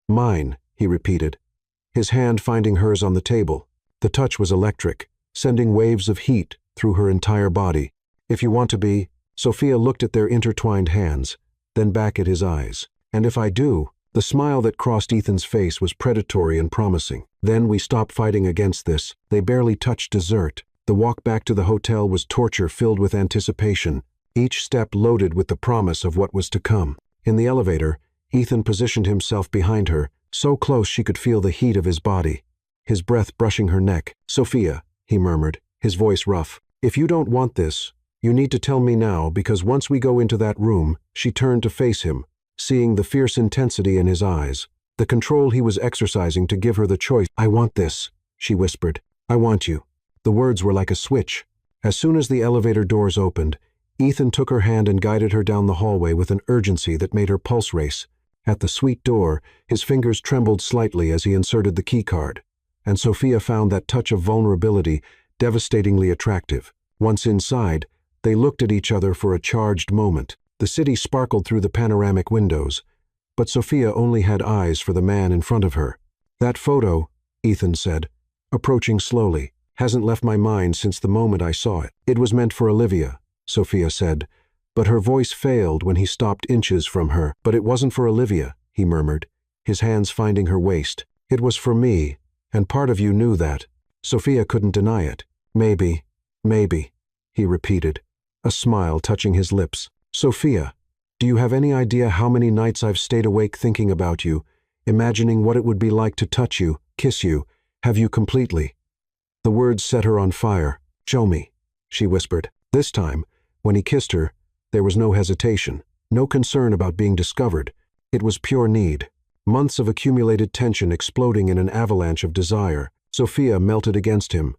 Mine," he repeated, his hand finding hers on the table. The touch was electric, sending waves of heat through her entire body. "If you want to be," Sophia looked at their intertwined hands, then back at his eyes. "And if I do," the smile that crossed Ethan's face was predatory and promising. "Then we stop fighting against this." They barely touched dessert. The walk back to the hotel was torture filled with anticipation, each step loaded with the promise of what was to come. In the elevator, Ethan positioned himself behind her, so close she could feel the heat of his body, his breath brushing her neck. "Sophia," he murmured, his voice rough, "if you don't want this, you need to tell me now, because once we go into that room." She turned to face him, seeing the fierce intensity in his eyes, the control he was exercising to give her the choice. "I want this," she whispered. "I want you." The words were like a switch. As soon as the elevator doors opened, Ethan took her hand and guided her down the hallway with an urgency that made her pulse race. At the suite door, his fingers trembled slightly as he inserted the keycard, and Sophia found that touch of vulnerability devastatingly attractive. Once inside, they looked at each other for a charged moment. The city sparkled through the panoramic windows, but Sophia only had eyes for the man in front of her. "That photo," Ethan said, approaching slowly, "hasn't left my mind since the moment I saw it." "It was meant for Olivia," Sophia said, but her voice failed when he stopped inches from her. "But it wasn't for Olivia," he murmured, his hands finding her waist. "It was for me, and part of you knew that." Sophia couldn't deny it. Maybe, he repeated, a smile touching his lips. "Sophia, do you have any idea how many nights I've stayed awake thinking about you, imagining what it would be like to touch you, kiss you, have you completely?" The words set her on fire. "Show me," she whispered. This time, when he kissed her, there was no hesitation, no concern about being discovered. It was pure need. Months of accumulated tension exploding in an avalanche of desire. Sophia melted against him,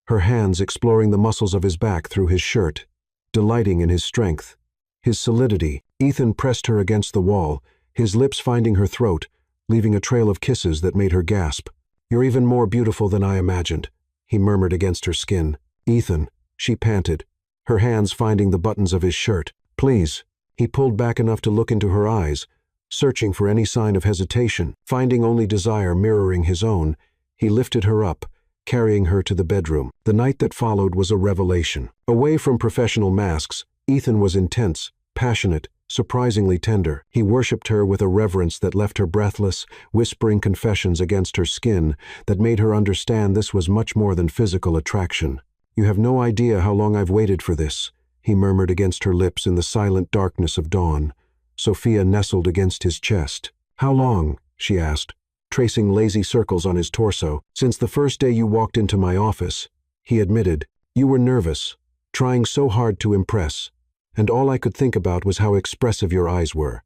her hands exploring the muscles of his back through his shirt, delighting in his strength, his solidity. Ethan pressed her against the wall, his lips finding her throat, leaving a trail of kisses that made her gasp. "You're even more beautiful than I imagined," he murmured against her skin. "Ethan," she panted, her hands finding the buttons of his shirt. "Please." He pulled back enough to look into her eyes, searching for any sign of hesitation. Finding only desire mirroring his own, he lifted her up, carrying her to the bedroom. The night that followed was a revelation. Away from professional masks, Ethan was intense, passionate, surprisingly tender. He worshipped her with a reverence that left her breathless, whispering confessions against her skin that made her understand this was much more than physical attraction. "You have no idea how long I've waited for this," he murmured against her lips in the silent darkness of dawn. Sophia nestled against his chest. "How long?" she asked, tracing lazy circles on his torso. "Since the first day you walked into my office," he admitted. "You were nervous, trying so hard to impress, and all I could think about was how expressive your eyes were,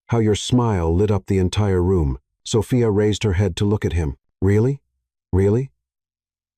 how your smile lit up the entire room." Sophia raised her head to look at him. "Really? Really?"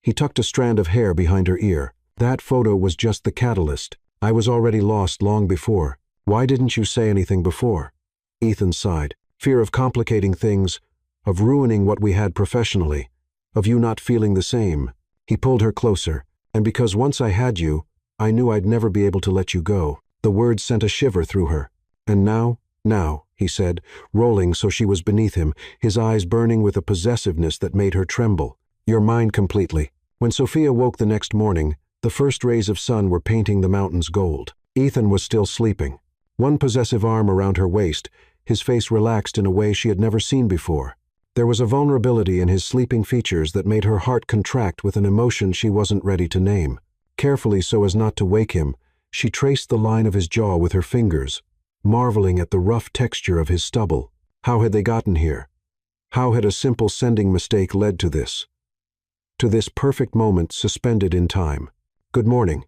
He tucked a strand of hair behind her ear. "That photo was just the catalyst. I was already lost long before. Why didn't you say anything before?" Ethan sighed. "Fear of complicating things, of ruining what we had professionally, of you not feeling the same." He pulled her closer. "And because once I had you, I knew I'd never be able to let you go." The words sent a shiver through her. "And now, he said, rolling so she was beneath him, his eyes burning with a possessiveness that made her tremble. "You're mine completely." When Sophia woke the next morning, the first rays of sun were painting the mountains gold. Ethan was still sleeping. One possessive arm around her waist, his face relaxed in a way she had never seen before. There was a vulnerability in his sleeping features that made her heart contract with an emotion she wasn't ready to name. Carefully, so as not to wake him, she traced the line of his jaw with her fingers, marveling at the rough texture of his stubble. How had they gotten here? How had a simple sending mistake led to this? To this perfect moment suspended in time. "Good morning."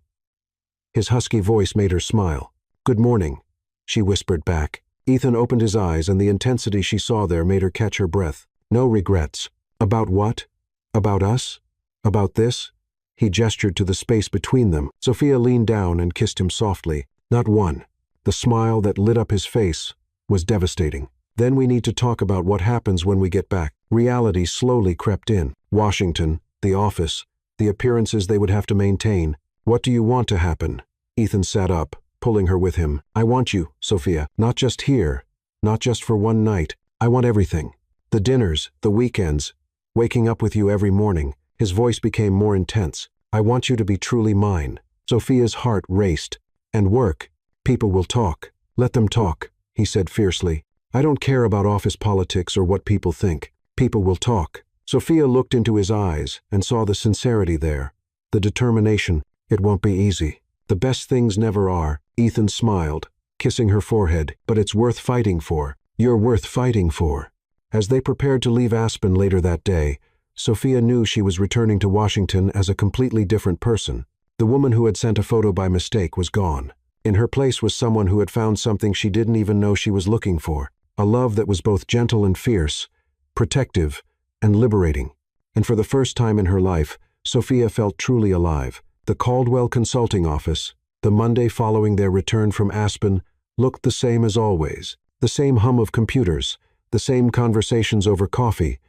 His husky voice made her smile. "Good morning," she whispered back. Ethan opened his eyes, and the intensity she saw there made her catch her breath. "No regrets." "About what? About us? About this?" He gestured to the space between them. Sophia leaned down and kissed him softly. "Not one." The smile that lit up his face was devastating. "Then we need to talk about what happens when we get back." Reality slowly crept in. Washington, the office, the appearances they would have to maintain. "What do you want to happen?" Ethan sat up, pulling her with him. "I want you, Sophia. Not just here. Not just for one night. I want everything. The dinners, the weekends, waking up with you every morning." His voice became more intense. "I want you to be truly mine." Sophia's heart raced. "And work. People will talk." "Let them talk," he said fiercely. "I don't care about office politics or what people think. People will talk." Sophia looked into his eyes and saw the sincerity there, the determination. "It won't be easy. The best things never are." Ethan smiled, kissing her forehead. "But it's worth fighting for. You're worth fighting for." As they prepared to leave Aspen later that day, Sophia knew she was returning to Washington as a completely different person. The woman who had sent a photo by mistake was gone. In her place was someone who had found something she didn't even know she was looking for. A love that was both gentle and fierce, protective and liberating. And for the first time in her life, Sophia felt truly alive. The Caldwell Consulting Office, the Monday following their return from Aspen, looked the same as always. The same hum of computers, the same conversations over coffee,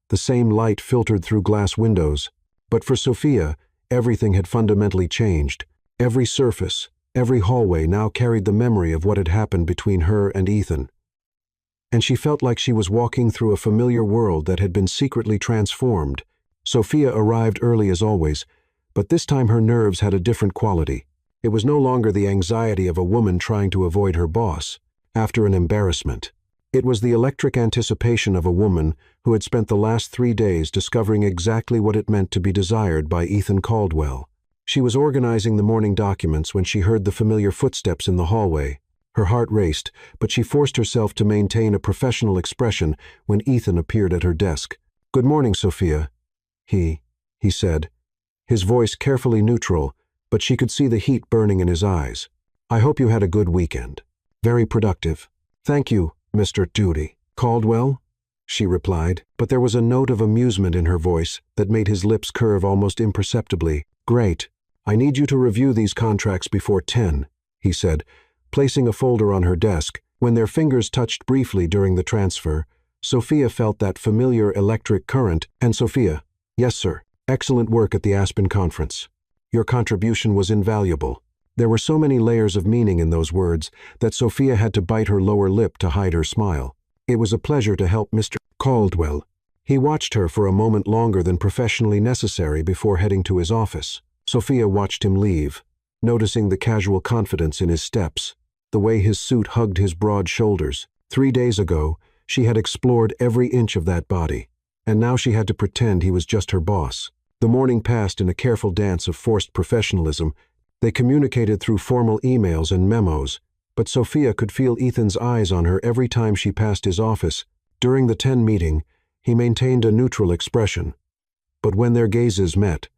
the same light filtered through glass windows. But for Sophia, everything had fundamentally changed. Every surface, every hallway now carried the memory of what had happened between her and Ethan. And she felt like she was walking through a familiar world that had been secretly transformed. Sophia arrived early as always, but this time her nerves had a different quality. It was no longer the anxiety of a woman trying to avoid her boss after an embarrassment. It was the electric anticipation of a woman who had spent the last 3 days discovering exactly what it meant to be desired by Ethan Caldwell. She was organizing the morning documents when she heard the familiar footsteps in the hallway. Her heart raced, but she forced herself to maintain a professional expression when Ethan appeared at her desk. "Good morning, Sophia," he said, his voice carefully neutral, but she could see the heat burning in his eyes. "I hope you had a good weekend. Very productive." "Thank you, Mr. Duty." "Caldwell?" she replied, but there was a note of amusement in her voice that made his lips curve almost imperceptibly. "Great. I need you to review these contracts before 10, he said, placing a folder on her desk. When their fingers touched briefly during the transfer, Sophia felt that familiar electric current. "And Sophia." "Yes, sir. Excellent work at the Aspen conference. Your contribution was invaluable." There were so many layers of meaning in those words that Sophia had to bite her lower lip to hide her smile. It was a pleasure to help Mr. Caldwell. He watched her for a moment longer than professionally necessary before heading to his office. Sophia watched him leave, noticing the casual confidence in his steps, the way his suit hugged his broad shoulders. 3 days ago, she had explored every inch of that body, and now she had to pretend he was just her boss. The morning passed in a careful dance of forced professionalism. They communicated through formal emails and memos, but Sophia could feel Ethan's eyes on her every time she passed his office. During the 10 meeting, he maintained a neutral expression, but when their gazes met,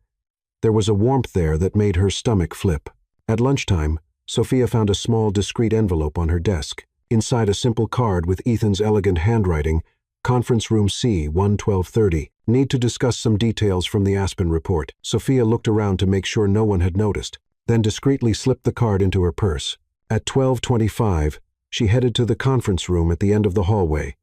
there was a warmth there that made her stomach flip. At lunchtime, Sophia found a small, discreet envelope on her desk. Inside, a simple card with Ethan's elegant handwriting, "Conference Room C, 11230. Need to discuss some details from the Aspen report." Sophia looked around to make sure no one had noticed, then discreetly slipped the card into her purse. At 12:25, she headed to the conference room at the end of the hallway,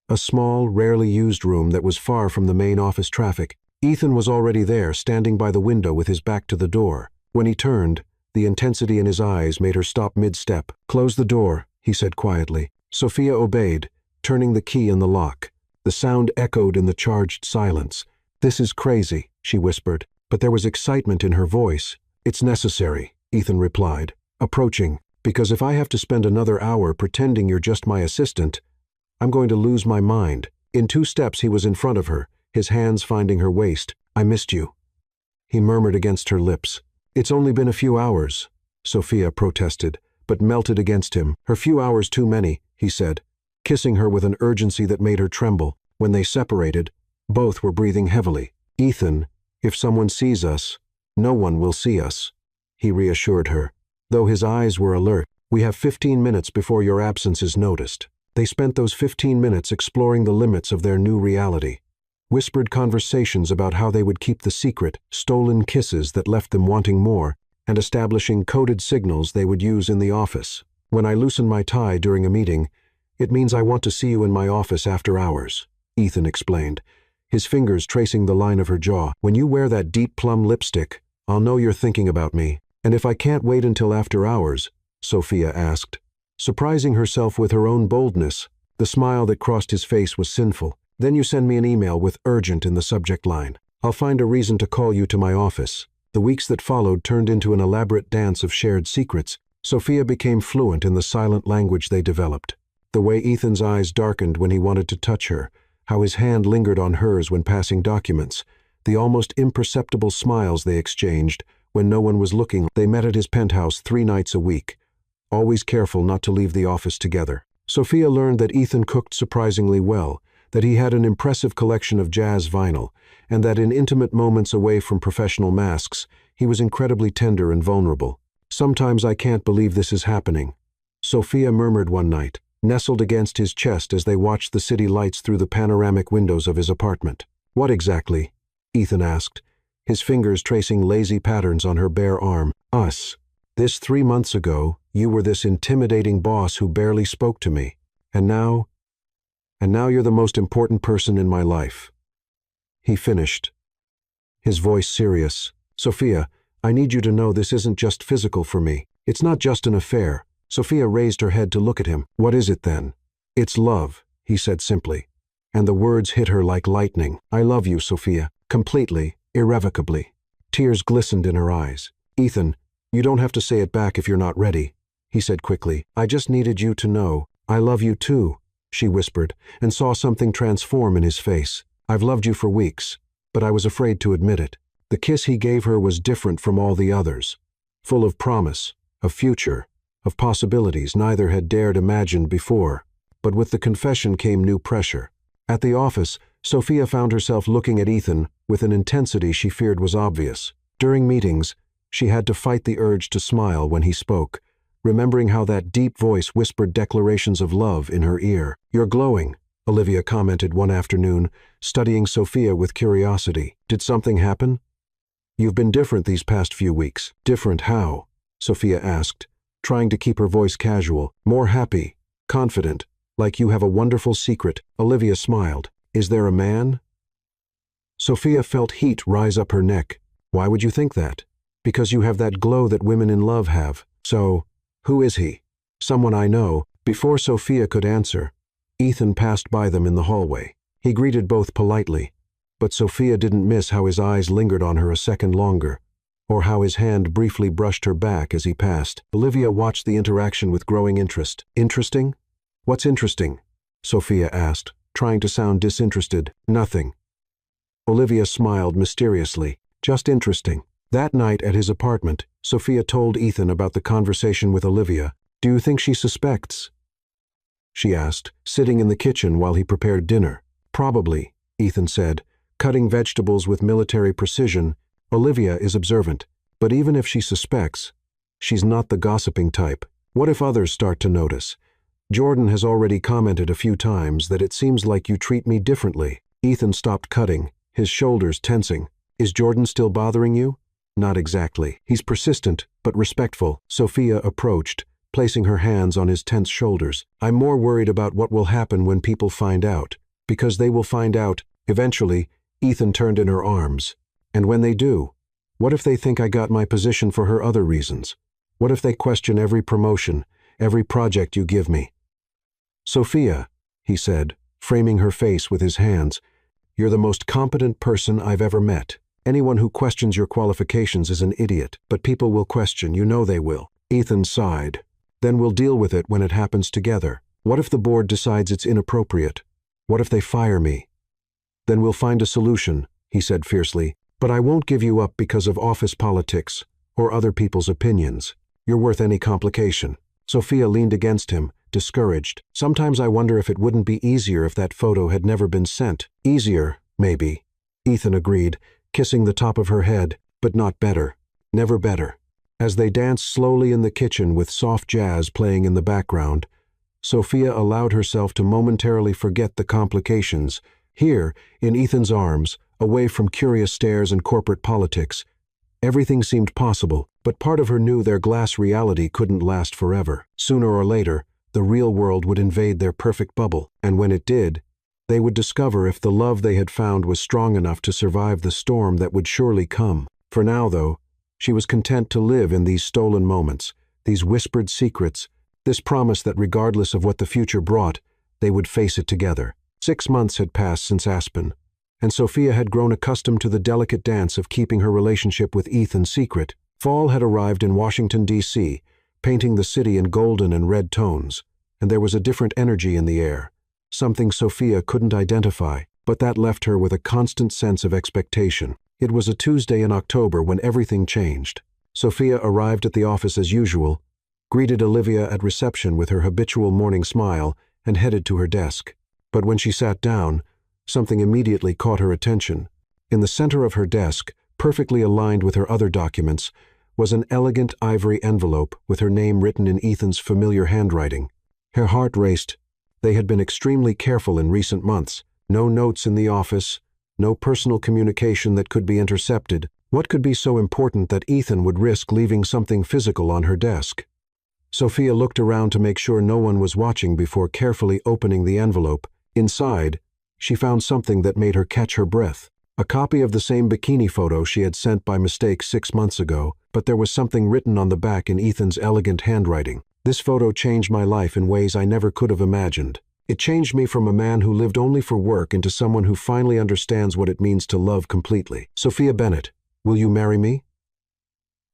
a small, rarely used room that was far from the main office traffic. Ethan was already there, standing by the window with his back to the door. When he turned, the intensity in his eyes made her stop mid-step. "Close the door," he said quietly. Sophia obeyed, turning the key in the lock. The sound echoed in the charged silence. "This is crazy," she whispered, but there was excitement in her voice. "It's necessary," Ethan replied, approaching, Because if I have to spend another hour pretending you're just my assistant, I'm going to lose my mind. In 2 steps he was in front of her, his hands finding her waist. I missed you, he murmured against her lips. It's only been a few hours, Sophia protested, but melted against him. Her few hours too many, he said, kissing her with an urgency that made her tremble. When they separated, both were breathing heavily. Ethan, if someone sees us, no one will see us, he reassured her, though his eyes were alert. We have 15 minutes before your absence is noticed. They spent those 15 minutes exploring the limits of their new reality. Whispered conversations about how they would keep the secret, stolen kisses that left them wanting more, and establishing coded signals they would use in the office. When I loosen my tie during a meeting, it means I want to see you in my office after hours, Ethan explained, his fingers tracing the line of her jaw. When you wear that deep plum lipstick, I'll know you're thinking about me. And if I can't wait until after hours, Sophia asked, surprising herself with her own boldness. The smile that crossed his face was sinful. Then you send me an email with urgent in the subject line. I'll find a reason to call you to my office. The weeks that followed turned into an elaborate dance of shared secrets. Sophia became fluent in the silent language they developed. The way Ethan's eyes darkened when he wanted to touch her, how his hand lingered on hers when passing documents, the almost imperceptible smiles they exchanged when no one was looking. They met at his penthouse 3 nights a week, always careful not to leave the office together. Sophia learned that Ethan cooked surprisingly well, that he had an impressive collection of jazz vinyl, and that in intimate moments away from professional masks, he was incredibly tender and vulnerable. Sometimes I can't believe this is happening, Sophia murmured one night, nestled against his chest as they watched the city lights through the panoramic windows of his apartment. What exactly? Ethan asked, his fingers tracing lazy patterns on her bare arm. Us. This 3 months ago, you were this intimidating boss who barely spoke to me. And now you're the most important person in my life. He finished, his voice serious. Sophia, I need you to know this isn't just physical for me. It's not just an affair. Sophia raised her head to look at him. What is it then? It's love, he said simply, and the words hit her like lightning. I love you, Sophia, completely, irrevocably. Tears glistened in her eyes. Ethan, you don't have to say it back if you're not ready, he said quickly. I just needed you to know. I love you too, she whispered, and saw something transform in his face. I've loved you for weeks, but I was afraid to admit it. The kiss he gave her was different from all the others, full of promise, of future, of possibilities neither had dared imagine before. But with the confession came new pressure. At the office, Sophia found herself looking at Ethan with an intensity she feared was obvious. During meetings, she had to fight the urge to smile when he spoke, remembering how that deep voice whispered declarations of love in her ear. You're glowing, Olivia commented one afternoon, studying Sophia with curiosity. Did something happen? You've been different these past few weeks. Different how? Sophia asked, trying to keep her voice casual. More happy, confident, like you have a wonderful secret. Olivia smiled. Is there a man? Sophia felt heat rise up her neck. Why would you think that? Because you have that glow that women in love have. So, who is he? Someone I know. Before Sophia could answer, Ethan passed by them in the hallway. He greeted both politely, but Sophia didn't miss how his eyes lingered on her a second longer, or how his hand briefly brushed her back as he passed. Olivia watched the interaction with growing interest. Interesting? What's interesting? Sophia asked, trying to sound disinterested. Nothing. Olivia smiled mysteriously. Just interesting. That night at his apartment, Sophia told Ethan about the conversation with Olivia. Do you think she suspects? She asked, sitting in the kitchen while he prepared dinner. Probably, Ethan said, cutting vegetables with military precision. Olivia is observant, but even if she suspects, she's not the gossiping type. What if others start to notice? Jordan has already commented a few times that it seems like you treat me differently. Ethan stopped cutting, his shoulders tensing. Is Jordan still bothering you? Not exactly. He's persistent, but respectful. Sophia approached, placing her hands on his tense shoulders. I'm more worried about what will happen when people find out. Because they will find out. Eventually, Ethan turned in her arms. And when they do, what if they think I got my position for her other reasons? What if they question every promotion, every project you give me? Sophia, he said, framing her face with his hands, you're the most competent person I've ever met. Anyone who questions your qualifications is an idiot, but people will question, you know they will. Ethan sighed. Then we'll deal with it when it happens together. What if the board decides it's inappropriate? What if they fire me? Then we'll find a solution, he said fiercely. But I won't give you up because of office politics or other people's opinions. You're worth any complication. Sophia leaned against him, discouraged. Sometimes I wonder if it wouldn't be easier if that photo had never been sent. Easier, maybe. Ethan agreed, kissing the top of her head, but not better. Never better. As they danced slowly in the kitchen with soft jazz playing in the background, Sophia allowed herself to momentarily forget the complications. Here, in Ethan's arms, away from curious stares and corporate politics, everything seemed possible, but part of her knew their glass reality couldn't last forever. Sooner or later, the real world would invade their perfect bubble, and when it did, they would discover if the love they had found was strong enough to survive the storm that would surely come. For now, though, she was content to live in these stolen moments, these whispered secrets, this promise that regardless of what the future brought, they would face it together. 6 months had passed since Aspen, and Sophia had grown accustomed to the delicate dance of keeping her relationship with Ethan secret. Fall had arrived in Washington, D.C., painting the city in golden and red tones, and there was a different energy in the air, something Sophia couldn't identify, but that left her with a constant sense of expectation. It was a Tuesday in October when everything changed. Sophia arrived at the office as usual, greeted Olivia at reception with her habitual morning smile, and headed to her desk. But when she sat down, something immediately caught her attention. In the center of her desk, perfectly aligned with her other documents, was an elegant ivory envelope with her name written in Ethan's familiar handwriting. Her heart raced. They had been extremely careful in recent months. No notes in the office, no personal communication that could be intercepted. What could be so important that Ethan would risk leaving something physical on her desk? Sophia looked around to make sure no one was watching before carefully opening the envelope. Inside, she found something that made her catch her breath. A copy of the same bikini photo she had sent by mistake 6 months ago, but there was something written on the back in Ethan's elegant handwriting. This photo changed my life in ways I never could have imagined. It changed me from a man who lived only for work into someone who finally understands what it means to love completely. Sophia Bennett, will you marry me?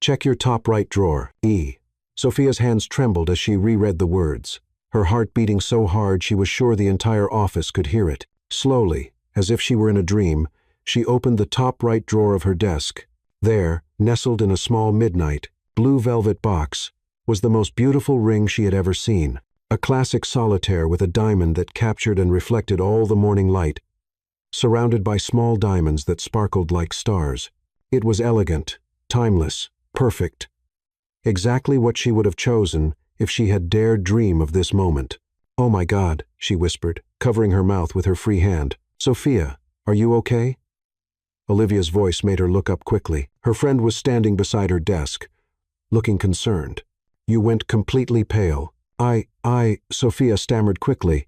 Check your top right drawer, E. Sophia's hands trembled as she reread the words, her heart beating so hard she was sure the entire office could hear it. Slowly, as if she were in a dream, she opened the top right drawer of her desk. There, nestled in a small midnight, blue velvet box, was the most beautiful ring she had ever seen. A classic solitaire with a diamond that captured and reflected all the morning light, surrounded by small diamonds that sparkled like stars. It was elegant, timeless, perfect. Exactly what she would have chosen if she had dared dream of this moment. "Oh my God," she whispered, covering her mouth with her free hand. "Sophia, are you okay?" Olivia's voice made her look up quickly. Her friend was standing beside her desk, looking concerned. "You went completely pale." Sophia stammered quickly,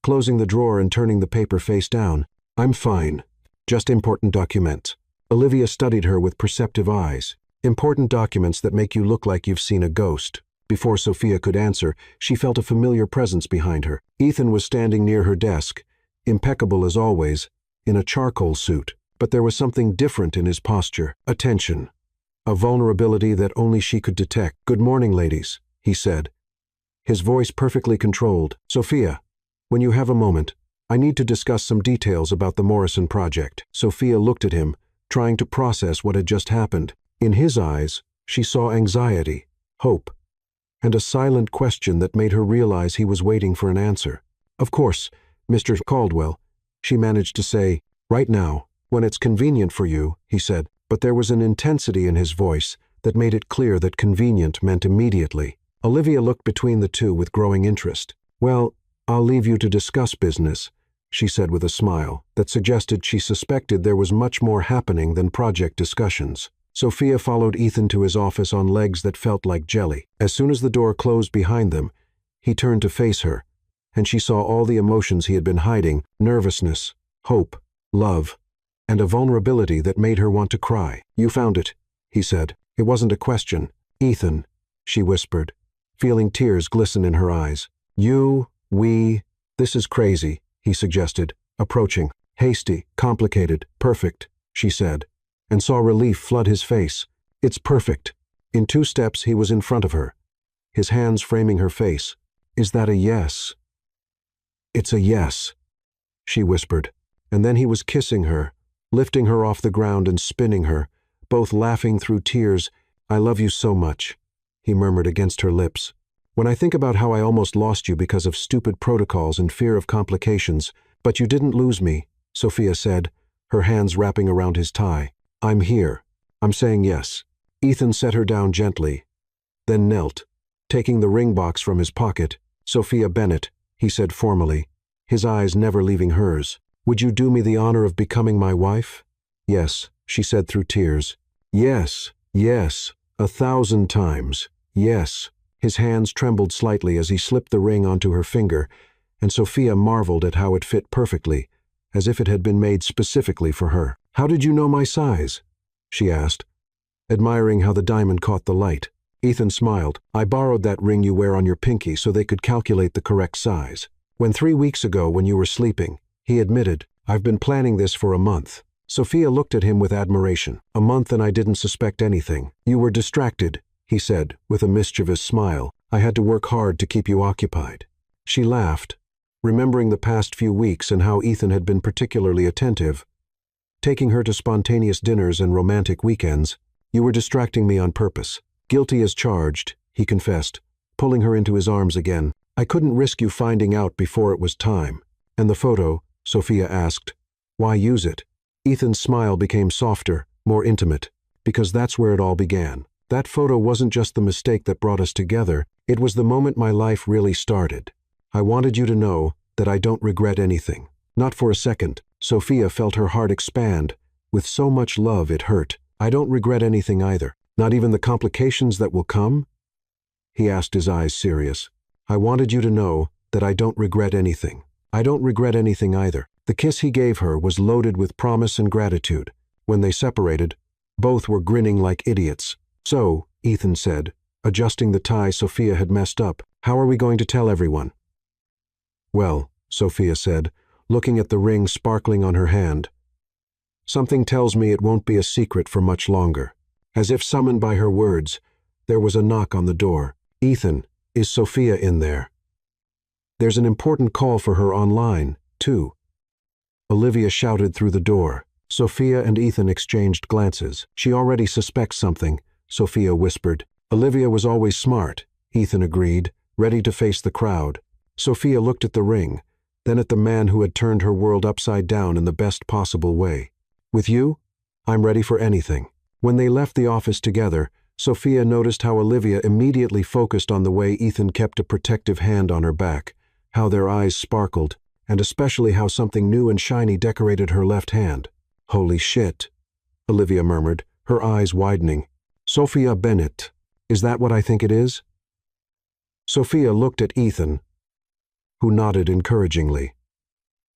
closing the drawer and turning the paper face down. "I'm fine. Just important documents." Olivia studied her with perceptive eyes. Important documents that make you look like you've seen a ghost. Before Sophia could answer, she felt a familiar presence behind her. Ethan was standing near her desk, impeccable as always, in a charcoal suit. But there was something different in his posture. A tension. A vulnerability that only she could detect. "Good morning, ladies," he said, his voice perfectly controlled. "Sophia, when you have a moment, I need to discuss some details about the Morrison project." Sophia looked at him, trying to process what had just happened. In his eyes, she saw anxiety, hope, and a silent question that made her realize he was waiting for an answer. "Of course, Mr. Caldwell," she managed to say. "Right now, when it's convenient for you," he said, but there was an intensity in his voice that made it clear that convenient meant immediately. Olivia looked between the two with growing interest. "Well, I'll leave you to discuss business," she said with a smile that suggested she suspected there was much more happening than project discussions. Sophia followed Ethan to his office on legs that felt like jelly. As soon as the door closed behind them, he turned to face her, and she saw all the emotions he had been hiding: nervousness, hope, love, and a vulnerability that made her want to cry. "You found it," he said. It wasn't a question. "Ethan," she whispered, feeling tears glisten in her eyes. This is crazy," he suggested, approaching. "Hasty, complicated, perfect," she said, and saw relief flood his face. "It's perfect." In 2 steps he was in front of her, his hands framing her face. "Is that a yes?" "It's a yes," she whispered. And then he was kissing her, lifting her off the ground and spinning her, both laughing through tears. "I love you so much," he murmured against her lips. "When I think about how I almost lost you because of stupid protocols and fear of complications, but you didn't lose me," Sophia said, her hands wrapping around his tie. "I'm here. I'm saying yes." Ethan set her down gently, then knelt, taking the ring box from his pocket. "Sophia Bennett," he said formally, his eyes never leaving hers. "Would you do me the honor of becoming my wife?" "Yes," she said through tears. "Yes, yes, 1,000 times, yes." His hands trembled slightly as he slipped the ring onto her finger, and Sophia marveled at how it fit perfectly, as if it had been made specifically for her. "How did you know my size?" she asked, admiring how the diamond caught the light. Ethan smiled. "I borrowed that ring you wear on your pinky so they could calculate the correct size. When 3 weeks ago, when you were sleeping," he admitted, "I've been planning this for a month." Sophia looked at him with admiration. "A month and I didn't suspect anything." "You were distracted," he said, with a mischievous smile. "I had to work hard to keep you occupied." She laughed, remembering the past few weeks and how Ethan had been particularly attentive, taking her to spontaneous dinners and romantic weekends. "You were distracting me on purpose." "Guilty as charged," he confessed, pulling her into his arms again. "I couldn't risk you finding out before it was time." "And the photo?" Sophia asked. "Why use it?" Ethan's smile became softer, more intimate. "Because that's where it all began. That photo wasn't just the mistake that brought us together, it was the moment my life really started. I wanted you to know that I don't regret anything." Not for a second, Sophia felt her heart expand, with so much love it hurt. "I don't regret anything either. Not even the complications that will come?" he asked, his eyes serious. "I wanted you to know that I don't regret anything. I don't regret anything either." The kiss he gave her was loaded with promise and gratitude. When they separated, both were grinning like idiots. "So," Ethan said, adjusting the tie Sophia had messed up, "how are we going to tell everyone?" "Well," Sophia said, looking at the ring sparkling on her hand, "something tells me it won't be a secret for much longer." As if summoned by her words, there was a knock on the door. "Ethan, is Sophia in there?" "There's an important call for her online, too," Olivia shouted through the door. Sophia and Ethan exchanged glances. "She already suspects something," Sophia whispered. "Olivia was always smart," Ethan agreed, ready to face the crowd. Sophia looked at the ring, then at the man who had turned her world upside down in the best possible way. "With you, I'm ready for anything." When they left the office together, Sophia noticed how Olivia immediately focused on the way Ethan kept a protective hand on her back, how their eyes sparkled, and especially how something new and shiny decorated her left hand. "Holy shit," Olivia murmured, her eyes widening. "Sophia Bennett, is that what I think it is?" Sophia looked at Ethan, who nodded encouragingly,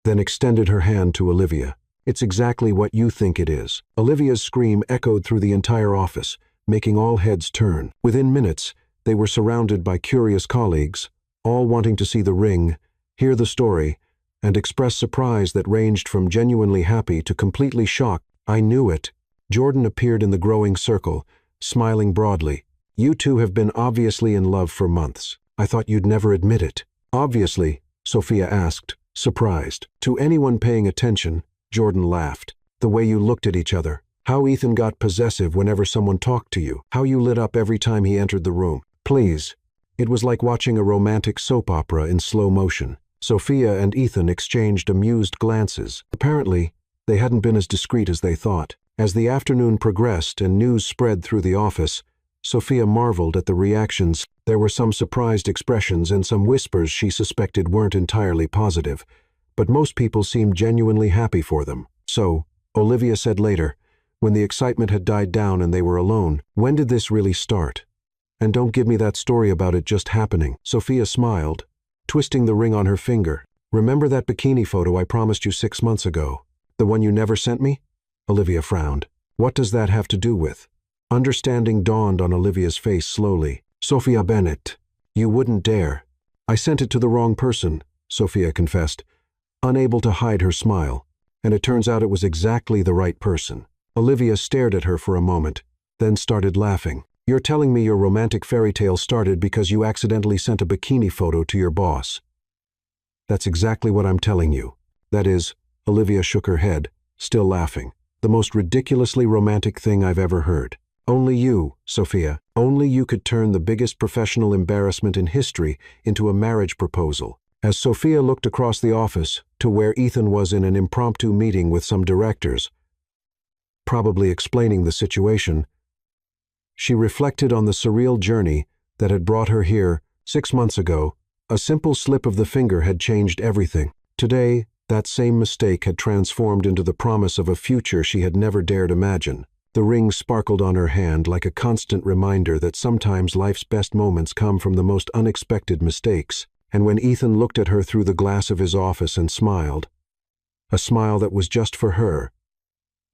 then extended her hand to Olivia. "It's exactly what you think it is." Olivia's scream echoed through the entire office, making all heads turn. Within minutes, they were surrounded by curious colleagues, all wanting to see the ring, hear the story, and express surprise that ranged from genuinely happy to completely shocked. "I knew it." Jordan appeared in the growing circle, smiling broadly. "You two have been obviously in love for months. I thought you'd never admit it." "Obviously?" Sophia asked, surprised. "To anyone paying attention," Jordan laughed. "The way you looked at each other. How Ethan got possessive whenever someone talked to you. How you lit up every time he entered the room. Please." It was like watching a romantic soap opera in slow motion. Sophia and Ethan exchanged amused glances. Apparently, they hadn't been as discreet as they thought. As the afternoon progressed and news spread through the office, Sophia marveled at the reactions. There were some surprised expressions and some whispers she suspected weren't entirely positive, but most people seemed genuinely happy for them. "So," Olivia said later, when the excitement had died down and they were alone, "when did this really start? And don't give me that story about it just happening." Sophia smiled, twisting the ring on her finger. "Remember that bikini photo I promised you 6 months ago? The one you never sent me?" Olivia frowned. "What does that have to do with?" Understanding dawned on Olivia's face slowly. "Sophia Bennett, you wouldn't dare." "I sent it to the wrong person," Sophia confessed, unable to hide her smile, "and it turns out it was exactly the right person." Olivia stared at her for a moment, then started laughing. You're telling me your romantic fairy tale started because you accidentally sent a bikini photo to your boss. That's exactly what I'm telling you. That is, Olivia shook her head, still laughing. The most ridiculously romantic thing I've ever heard. Only you, Sophia, only you could turn the biggest professional embarrassment in history into a marriage proposal. As Sophia looked across the office to where Ethan was in an impromptu meeting with some directors, probably explaining the situation, she reflected on the surreal journey that had brought her here 6 months ago. A simple slip of the finger had changed everything. Today, that same mistake had transformed into the promise of a future she had never dared imagine. The ring sparkled on her hand like a constant reminder that sometimes life's best moments come from the most unexpected mistakes. And when Ethan looked at her through the glass of his office and smiled, a smile that was just for her,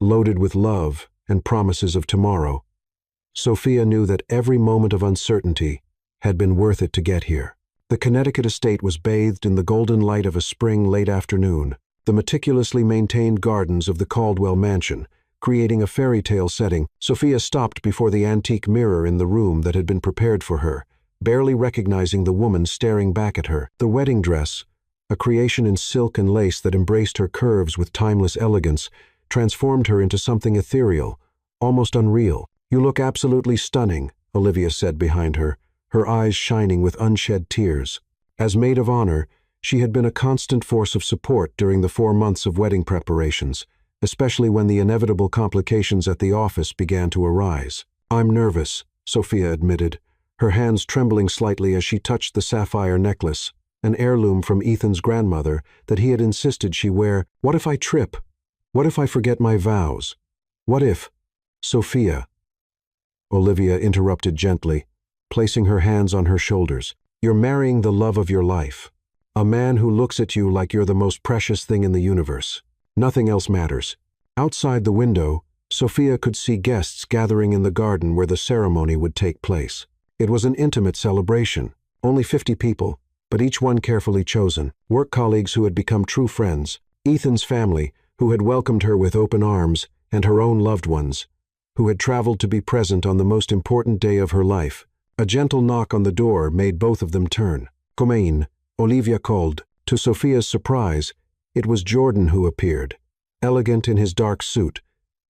loaded with love and promises of tomorrow, Sophia knew that every moment of uncertainty had been worth it to get here. The Connecticut estate was bathed in the golden light of a spring late afternoon, the meticulously maintained gardens of the Caldwell mansion, creating a fairy tale setting. Sophia stopped before the antique mirror in the room that had been prepared for her, barely recognizing the woman staring back at her. The wedding dress, a creation in silk and lace that embraced her curves with timeless elegance, transformed her into something ethereal, almost unreal. "You look absolutely stunning," Olivia said behind her, her eyes shining with unshed tears. As maid of honor, she had been a constant force of support during the 4 months of wedding preparations, especially when the inevitable complications at the office began to arise. "I'm nervous," Sophia admitted, her hands trembling slightly as she touched the sapphire necklace, an heirloom from Ethan's grandmother that he had insisted she wear. "What if I trip? What if I forget my vows? What if—" "Sophia," Olivia interrupted gently, placing her hands on her shoulders. "You're marrying the love of your life, a man who looks at you like you're the most precious thing in the universe. Nothing else matters." Outside the window, Sophia could see guests gathering in the garden where the ceremony would take place. It was an intimate celebration, only 50 people, but each one carefully chosen. Work colleagues who had become true friends, Ethan's family, who had welcomed her with open arms, and her own loved ones, who had traveled to be present on the most important day of her life. A gentle knock on the door made both of them turn. "Come in," Olivia called. To Sophia's surprise, it was Jordan who appeared, elegant in his dark suit,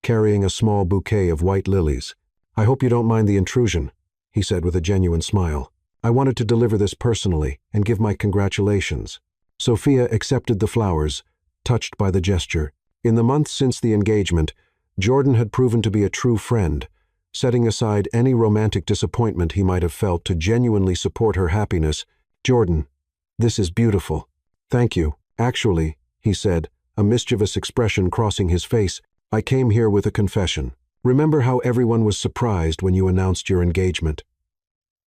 carrying a small bouquet of white lilies. "I hope you don't mind the intrusion," he said with a genuine smile. "I wanted to deliver this personally and give my congratulations." Sophia accepted the flowers, touched by the gesture. In the months since the engagement, Jordan had proven to be a true friend, setting aside any romantic disappointment he might have felt to genuinely support her happiness. "Jordan, this is beautiful." "Thank you. Actually," he said, a mischievous expression crossing his face, "I came here with a confession. Remember how everyone was surprised when you announced your engagement?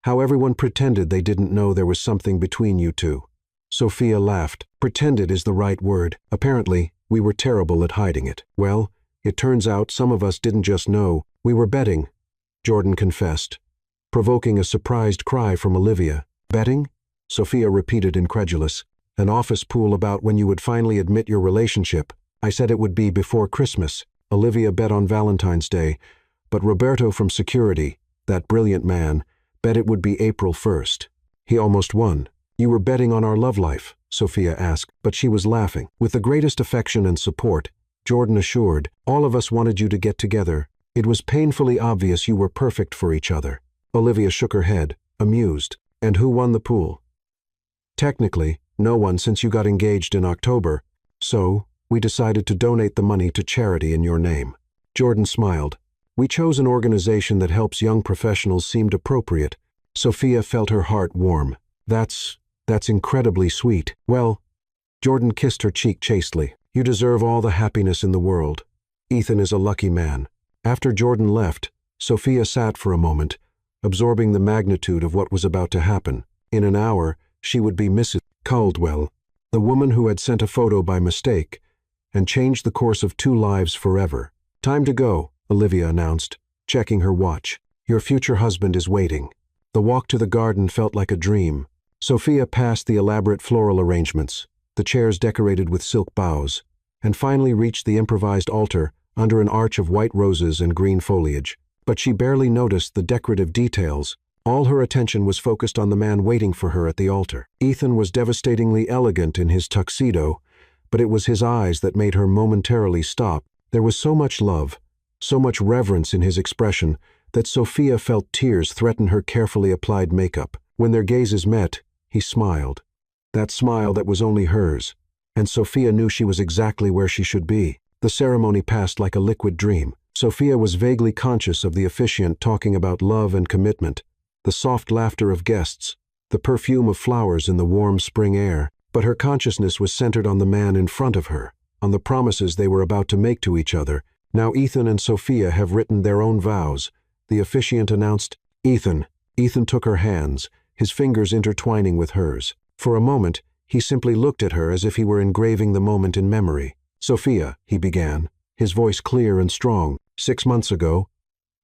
How everyone pretended they didn't know there was something between you two?" Sophia laughed. "Pretended is the right word. Apparently, we were terrible at hiding it. Well, it turns out some of us didn't just know. We were betting," Jordan confessed, provoking a surprised cry from Olivia. "Betting?" Sophia repeated, incredulous. "An office pool about when you would finally admit your relationship. I said it would be before Christmas. Olivia bet on Valentine's Day, but Roberto from security, that brilliant man, bet it would be April 1st. He almost won." "You were betting on our love life?" Sophia asked, but she was laughing. With the greatest affection and support, Jordan assured, "All of us wanted you to get together. It was painfully obvious you were perfect for each other." Olivia shook her head, amused. "And who won the pool?" "Technically, no one since you got engaged in October, so we decided to donate the money to charity in your name." Jordan smiled. "We chose an organization that helps young professionals seemed appropriate." Sophia felt her heart warm. That's incredibly sweet." "Well," Jordan kissed her cheek chastely, "you deserve all the happiness in the world. Ethan is a lucky man." After Jordan left, Sophia sat for a moment, absorbing the magnitude of what was about to happen. In an hour, she would be Mrs. Caldwell, the woman who had sent a photo by mistake and changed the course of 2 lives forever. "Time to go," Olivia announced, checking her watch. "Your future husband is waiting." The walk to the garden felt like a dream. Sophia passed the elaborate floral arrangements, the chairs decorated with silk boughs, and finally reached the improvised altar under an arch of white roses and green foliage. but she barely noticed the decorative details. All her attention was focused on the man waiting for her at the altar. Ethan was devastatingly elegant in his tuxedo, but it was his eyes that made her momentarily stop. There was so much love, so much reverence in his expression, that Sophia felt tears threaten her carefully applied makeup. When their gazes met, he smiled. That smile that was only hers, and Sophia knew she was exactly where she should be. The ceremony passed like a liquid dream. Sophia was vaguely conscious of the officiant talking about love and commitment, the soft laughter of guests, the perfume of flowers in the warm spring air, but her consciousness was centered on the man in front of her, on the promises they were about to make to each other. Now Ethan and Sophia have written their own vows. The officiant announced, "Ethan." Ethan took her hands, his fingers intertwining with hers. For a moment, he simply looked at her as if he were engraving the moment in memory. "Sophia," he began, his voice clear and strong, "6 months ago,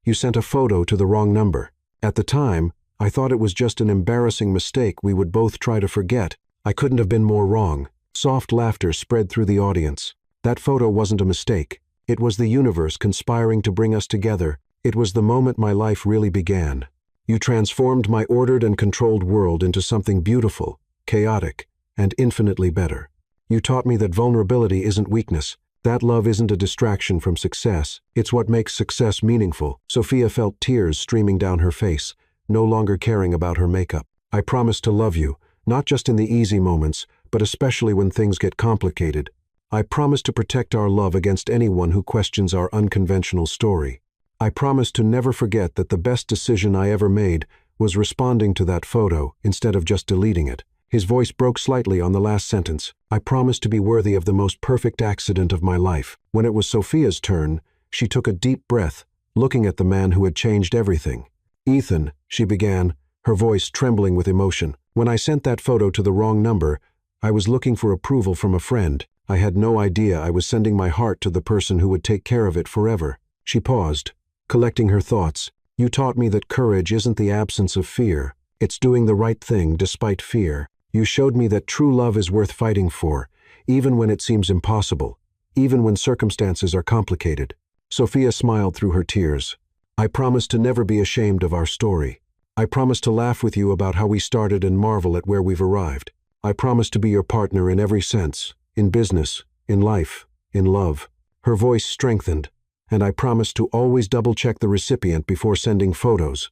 you sent a photo to the wrong number. At the time, I thought it was just an embarrassing mistake we would both try to forget. I couldn't have been more wrong." Soft laughter spread through the audience. That photo wasn't a mistake. It was the universe conspiring to bring us together. It was the moment my life really began. You transformed my ordered and controlled world into something beautiful, chaotic, and infinitely better. You taught me that vulnerability isn't weakness. That love isn't a distraction from success. It's what makes success meaningful. Sophia felt tears streaming down her face, no longer caring about her makeup. "I promise to love you, not just in the easy moments, but especially when things get complicated. I promise to protect our love against anyone who questions our unconventional story. I promise to never forget that the best decision I ever made was responding to that photo instead of just deleting it." His voice broke slightly on the last sentence. "I promise to be worthy of the most perfect accident of my life." When it was Sophia's turn, she took a deep breath, looking at the man who had changed everything. "Ethan," she began, her voice trembling with emotion, "when I sent that photo to the wrong number, I was looking for approval from a friend. I had no idea I was sending my heart to the person who would take care of it forever." She paused, collecting her thoughts. "You taught me that courage isn't the absence of fear. It's doing the right thing despite fear. You showed me that true love is worth fighting for, even when it seems impossible, even when circumstances are complicated." Sophia smiled through her tears. "I promise to never be ashamed of our story. I promise to laugh with you about how we started and marvel at where we've arrived. I promise to be your partner in every sense, in business, in life, in love." Her voice strengthened. "And I promise to always double-check the recipient before sending photos,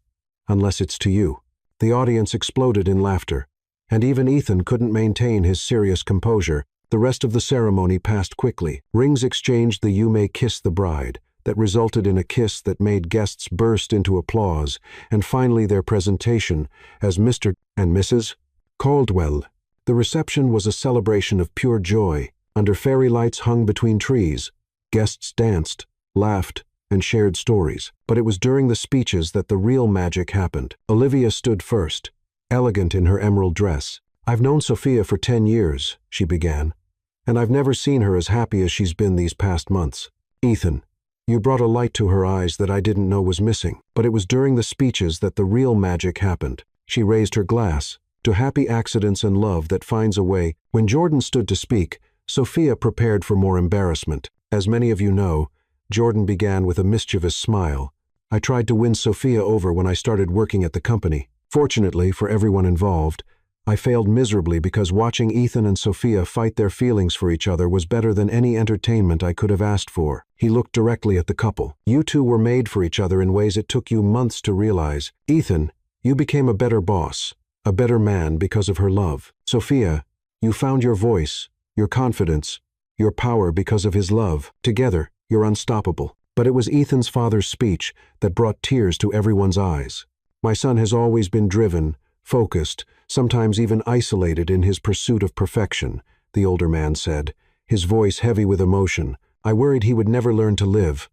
unless it's to you." The audience exploded in laughter, and even Ethan couldn't maintain his serious composure. The rest of the ceremony passed quickly. Rings exchanged the "You may kiss the bride," that resulted in a kiss that made guests burst into applause, and finally their presentation as Mr. and Mrs. Caldwell. The reception was a celebration of pure joy. Under fairy lights hung between trees, guests danced, laughed, and shared stories. But it was during the speeches that the real magic happened. Olivia stood first, elegant in her emerald dress. "I've known Sophia for 10 years, she began, "and I've never seen her as happy as she's been these past months. Ethan, you brought a light to her eyes that I didn't know was missing." But it was during the speeches that the real magic happened. She raised her glass, "To happy accidents and love that finds a way." When Jordan stood to speak, Sophia prepared for more embarrassment. As many of you know, Jordan began with a mischievous smile. "I tried to win Sophia over when I started working at the company. Fortunately for everyone involved, I failed miserably because watching Ethan and Sophia fight their feelings for each other was better than any entertainment I could have asked for." He looked directly at the couple. "You two were made for each other in ways it took you months to realize. Ethan, you became a better boss, a better man because of her love. Sophia, you found your voice, your confidence, your power because of his love. Together, you're unstoppable." But it was Ethan's father's speech that brought tears to everyone's eyes. "My son has always been driven, focused, sometimes even isolated in his pursuit of perfection," the older man said, his voice heavy with emotion. "I worried he would never learn to live,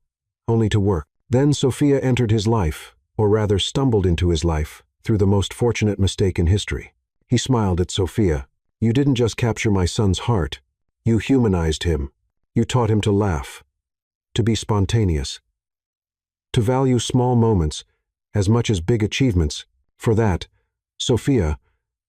only to work." Then Sophia entered his life, or rather stumbled into his life, through the most fortunate mistake in history. He smiled at Sophia. "You didn't just capture my son's heart. You humanized him. You taught him to laugh, to be spontaneous, to value small moments as much as big achievements. For that, Sophia,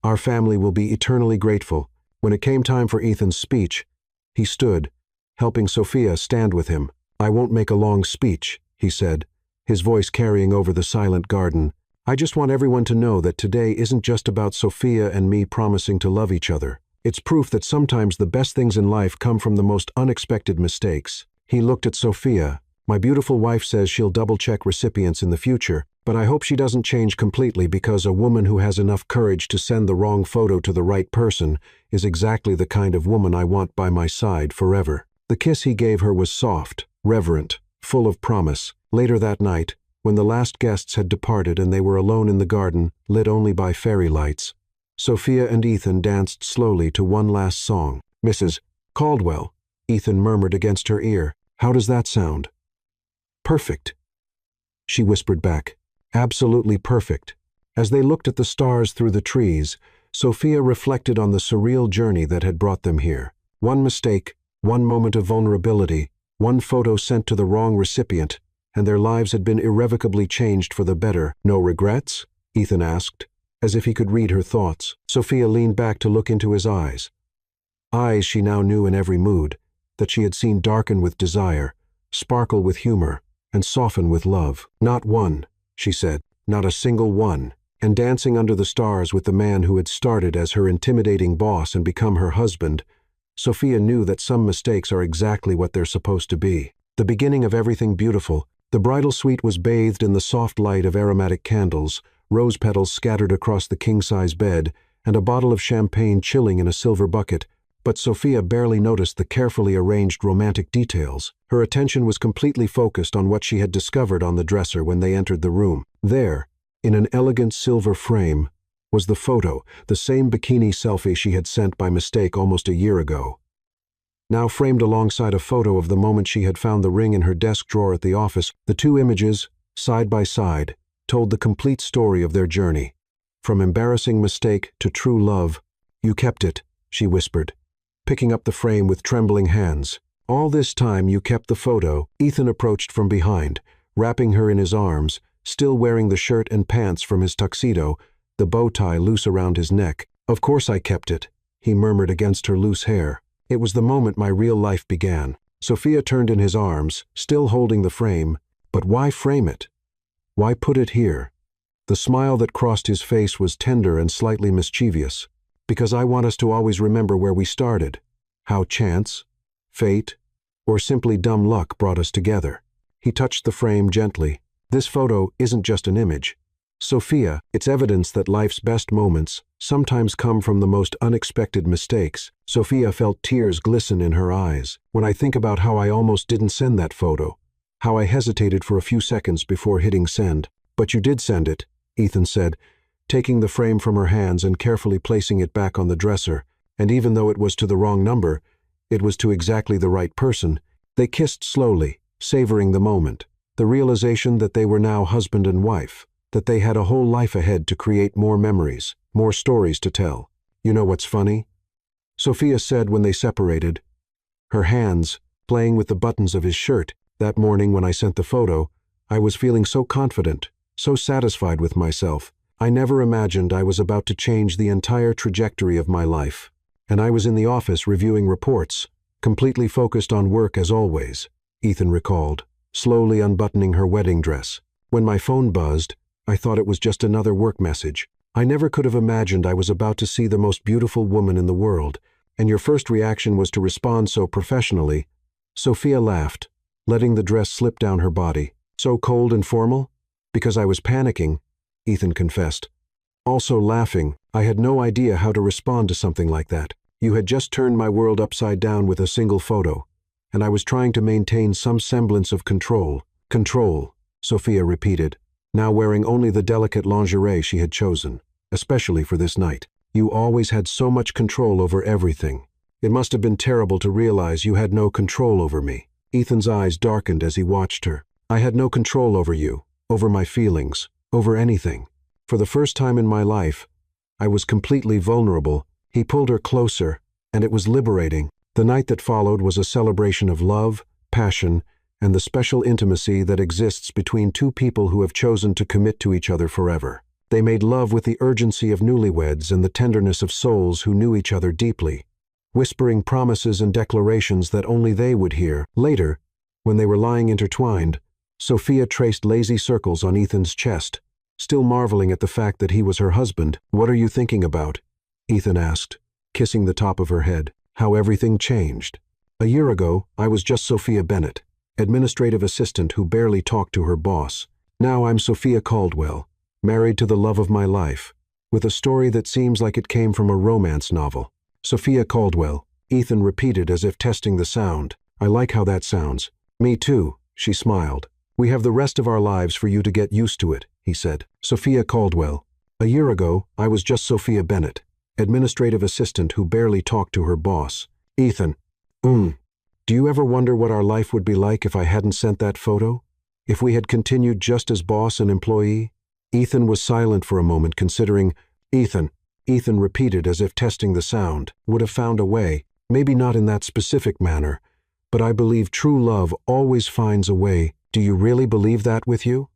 our family will be eternally grateful." When it came time for Ethan's speech, he stood, helping Sophia stand with him. "I won't make a long speech," he said, his voice carrying over the silent garden. "I just want everyone to know that today isn't just about Sophia and me promising to love each other. It's proof that sometimes the best things in life come from the most unexpected mistakes." He looked at Sophia. "My beautiful wife says she'll double-check recipients in the future, but I hope she doesn't change completely, because a woman who has enough courage to send the wrong photo to the right person is exactly the kind of woman I want by my side forever." The kiss he gave her was soft, reverent, full of promise. Later that night, when the last guests had departed and they were alone in the garden, lit only by fairy lights, Sophia and Ethan danced slowly to one last song. "Mrs. Caldwell," Ethan murmured against her ear. "How does that sound?" "Perfect," she whispered back. "Absolutely perfect." As they looked at the stars through the trees, Sophia reflected on the surreal journey that had brought them here. One mistake, one moment of vulnerability, one photo sent to the wrong recipient, and their lives had been irrevocably changed for the better. "No regrets?" Ethan asked, as if he could read her thoughts. Sophia leaned back to look into his eyes. Eyes she now knew in every mood, that she had seen darken with desire, sparkle with humor, and soften with love. "Not one," she said, "not a single one." And dancing under the stars with the man who had started as her intimidating boss and become her husband, Sophia knew that some mistakes are exactly what they're supposed to be. The beginning of everything beautiful. The bridal suite was bathed in the soft light of aromatic candles, rose petals scattered across the king-size bed, and a bottle of champagne chilling in a silver bucket. But Sophia barely noticed the carefully arranged romantic details. Her attention was completely focused on what she had discovered on the dresser when they entered the room. There, in an elegant silver frame, was the photo, the same bikini selfie she had sent by mistake almost a year ago. Now framed alongside a photo of the moment she had found the ring in her desk drawer at the office, the two images, side by side, told the complete story of their journey. From embarrassing mistake to true love. "You kept it," she whispered, picking up the frame with trembling hands. "All this time you kept the photo." Ethan approached from behind, wrapping her in his arms, still wearing the shirt and pants from his tuxedo, the bow tie loose around his neck. "Of course I kept it," he murmured against her loose hair. "It was the moment my real life began." Sophia turned in his arms, still holding the frame. "But why frame it? Why put it here?" The smile that crossed his face was tender and slightly mischievous. "Because I want us to always remember where we started. How chance, fate, or simply dumb luck brought us together." He touched the frame gently. "This photo isn't just an image, Sophia. It's evidence that life's best moments sometimes come from the most unexpected mistakes." Sophia felt tears glisten in her eyes. "When I think about how I almost didn't send that photo, how I hesitated for a few seconds before hitting send." "But you did send it," Ethan said, taking the frame from her hands and carefully placing it back on the dresser. "And even though it was to the wrong number, it was to exactly the right person." They kissed slowly, savoring the moment, the realization that they were now husband and wife, that they had a whole life ahead to create more memories, more stories to tell. "You know what's funny?" Sophia said when they separated, her hands playing with the buttons of his shirt. "That morning when I sent the photo, I was feeling so confident, so satisfied with myself. I never imagined I was about to change the entire trajectory of my life. And I was in the office reviewing reports, completely focused on work as always," Ethan recalled, slowly unbuttoning her wedding dress. "When my phone buzzed, I thought it was just another work message. I never could have imagined I was about to see the most beautiful woman in the world, and your first reaction was to respond so professionally." Sophia laughed, letting the dress slip down her body. "So cold and formal?" "Because I was panicking," Ethan confessed. "Also laughing. I had no idea how to respond to something like that. You had just turned my world upside down with a single photo, and I was trying to maintain some semblance of control." "Control," Sophia repeated, now wearing only the delicate lingerie she had chosen, especially for this night. "You always had so much control over everything. It must have been terrible to realize you had no control over me." Ethan's eyes darkened as he watched her. "I had no control over you, over my feelings, over anything. For the first time in my life, I was completely vulnerable." He pulled her closer, and it was liberating. The night that followed was a celebration of love, passion, and the special intimacy that exists between two people who have chosen to commit to each other forever. They made love with the urgency of newlyweds and the tenderness of souls who knew each other deeply, whispering promises and declarations that only they would hear. Later, when they were lying intertwined, Sophia traced lazy circles on Ethan's chest, still marveling at the fact that he was her husband. "What are you thinking about?" Ethan asked, kissing the top of her head. "How everything changed. A year ago, I was just Sophia Bennett, administrative assistant who barely talked to her boss. Now I'm Sophia Caldwell, married to the love of my life, with a story that seems like it came from a romance novel." "Sophia Caldwell," Ethan repeated as if testing the sound. "I like how that sounds." "Me too," she smiled. "We have the rest of our lives for you to get used to it," he said. "Sophia Caldwell. A year ago, I was just Sophia Bennett, administrative assistant who barely talked to her boss." "Ethan, do you ever wonder what our life would be like if I hadn't sent that photo? If we had continued just as boss and employee?" Ethan was silent for a moment, considering. Ethan repeated as if testing the sound. "Would have found a way, maybe not in that specific manner, but I believe true love always finds a way." "Do you really believe that with you?"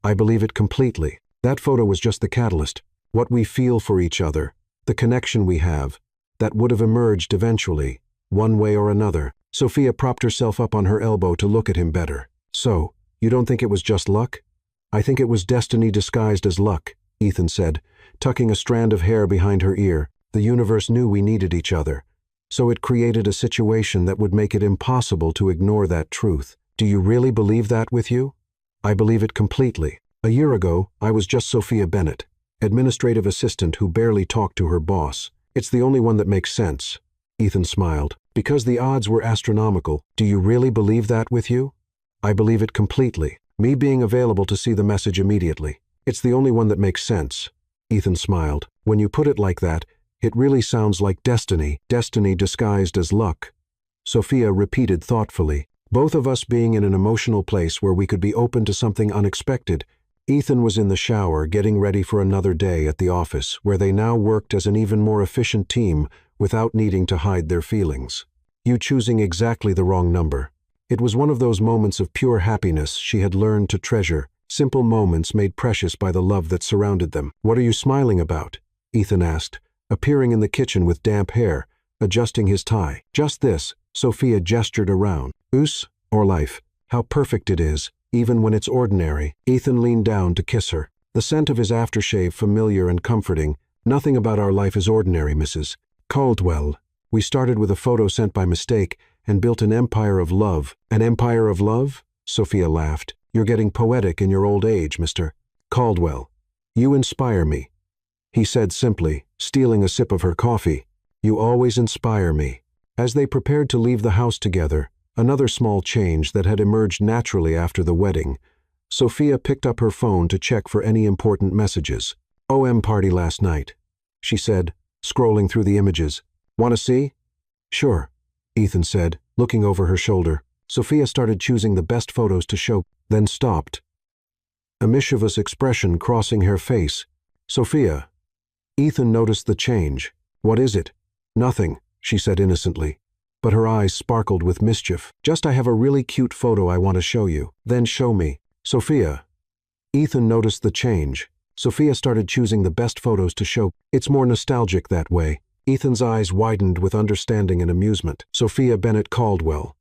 "I believe it completely. That photo was just the catalyst. What we feel for each other, the connection we have, that would have emerged eventually, one way or another." Sophia propped herself up on her elbow to look at him better. "So, you don't think it was just luck?" "I think it was destiny disguised as luck," Ethan said, tucking a strand of hair behind her ear. "The universe knew we needed each other, so it created a situation that would make it impossible to ignore that truth." "Do you really believe that with you?" "I believe it completely. A year ago, I was just Sophia Bennett, administrative assistant who barely talked to her boss. It's the only one that makes sense." Ethan smiled. "Because the odds were astronomical." "Do you really believe that with you?" "I believe it completely. Me being available to see the message immediately. It's the only one that makes sense." Ethan smiled. "When you put it like that, it really sounds like destiny disguised as luck." Sophia repeated thoughtfully. "Both of us being in an emotional place where we could be open to something unexpected." Ethan was in the shower, getting ready for another day at the office, where they now worked as an even more efficient team without needing to hide their feelings. "You choosing exactly the wrong number." It was one of those moments of pure happiness she had learned to treasure, simple moments made precious by the love that surrounded them. "What are you smiling about?" Ethan asked, appearing in the kitchen with damp hair, adjusting his tie. "Just this," Sophia gestured around. Or life. How perfect it is, even when it's ordinary." Ethan leaned down to kiss her, the scent of his aftershave familiar and comforting. "Nothing about our life is ordinary, Mrs. Caldwell. We started with a photo sent by mistake and built an empire of love." "An empire of love?" Sophia laughed. "You're getting poetic in your old age, Mr. Caldwell. You inspire me," he said simply, stealing a sip of her coffee. "You always inspire me." As they prepared to leave the house together, another small change that had emerged naturally after the wedding, Sophia picked up her phone to check for any important messages. Party last night," she said, scrolling through the images. "Want to see?" "Sure," Ethan said, looking over her shoulder. Sophia started choosing the best photos to show, then stopped, a mischievous expression crossing her face. "Sophia." Ethan noticed the change. "What is it?" "Nothing," she said innocently, but her eyes sparkled with mischief. "Just I have a really cute photo I want to show you." "Then show me." "Sophia." Ethan noticed the change. Sophia started choosing the best photos to show. "It's more nostalgic that way." Ethan's eyes widened with understanding and amusement. "Sophia Bennett Caldwell.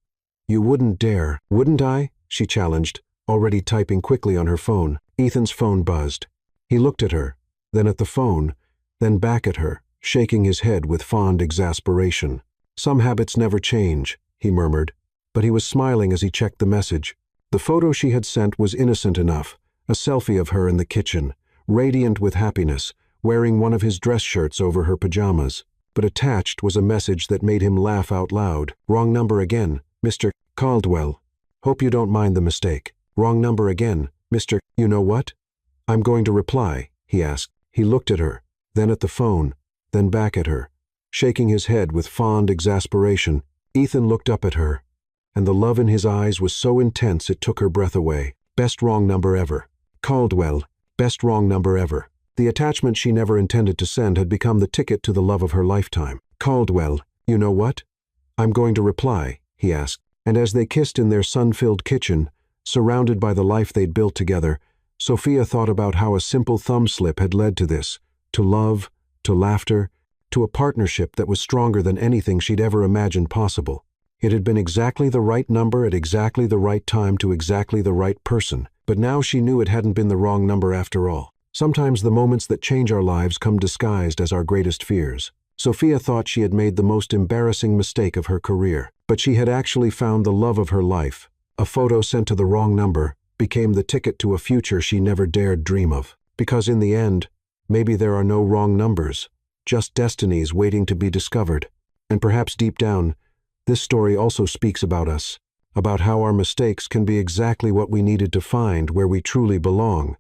You wouldn't dare." "Wouldn't I?" she challenged, already typing quickly on her phone. Ethan's phone buzzed. He looked at her, then at the phone, then back at her, shaking his head with fond exasperation. "Some habits never change," he murmured, but he was smiling as he checked the message. The photo she had sent was innocent enough, a selfie of her in the kitchen, radiant with happiness, wearing one of his dress shirts over her pajamas. But attached was a message that made him laugh out loud. "Wrong number again, Mr. Caldwell. Hope you don't mind the mistake. Wrong number again, Mr. You know what? I'm going to reply," he asked. He looked at her, then at the phone, then back at her, shaking his head with fond exasperation. Ethan looked up at her, and the love in his eyes was so intense it took her breath away. "Best wrong number ever. Caldwell, best wrong number ever." The attachment she never intended to send had become the ticket to the love of her lifetime. "Caldwell, you know what? I'm going to reply," he asked. And as they kissed in their sun-filled kitchen, surrounded by the life they'd built together, Sophia thought about how a simple thumb slip had led to this, to love, to laughter, to a partnership that was stronger than anything she'd ever imagined possible. It had been exactly the right number at exactly the right time to exactly the right person, but now she knew it hadn't been the wrong number after all. Sometimes the moments that change our lives come disguised as our greatest fears. Sophia thought she had made the most embarrassing mistake of her career, but she had actually found the love of her life. A photo sent to the wrong number became the ticket to a future she never dared dream of. Because in the end, maybe there are no wrong numbers, just destinies waiting to be discovered. And perhaps deep down, this story also speaks about us, about how our mistakes can be exactly what we needed to find where we truly belong.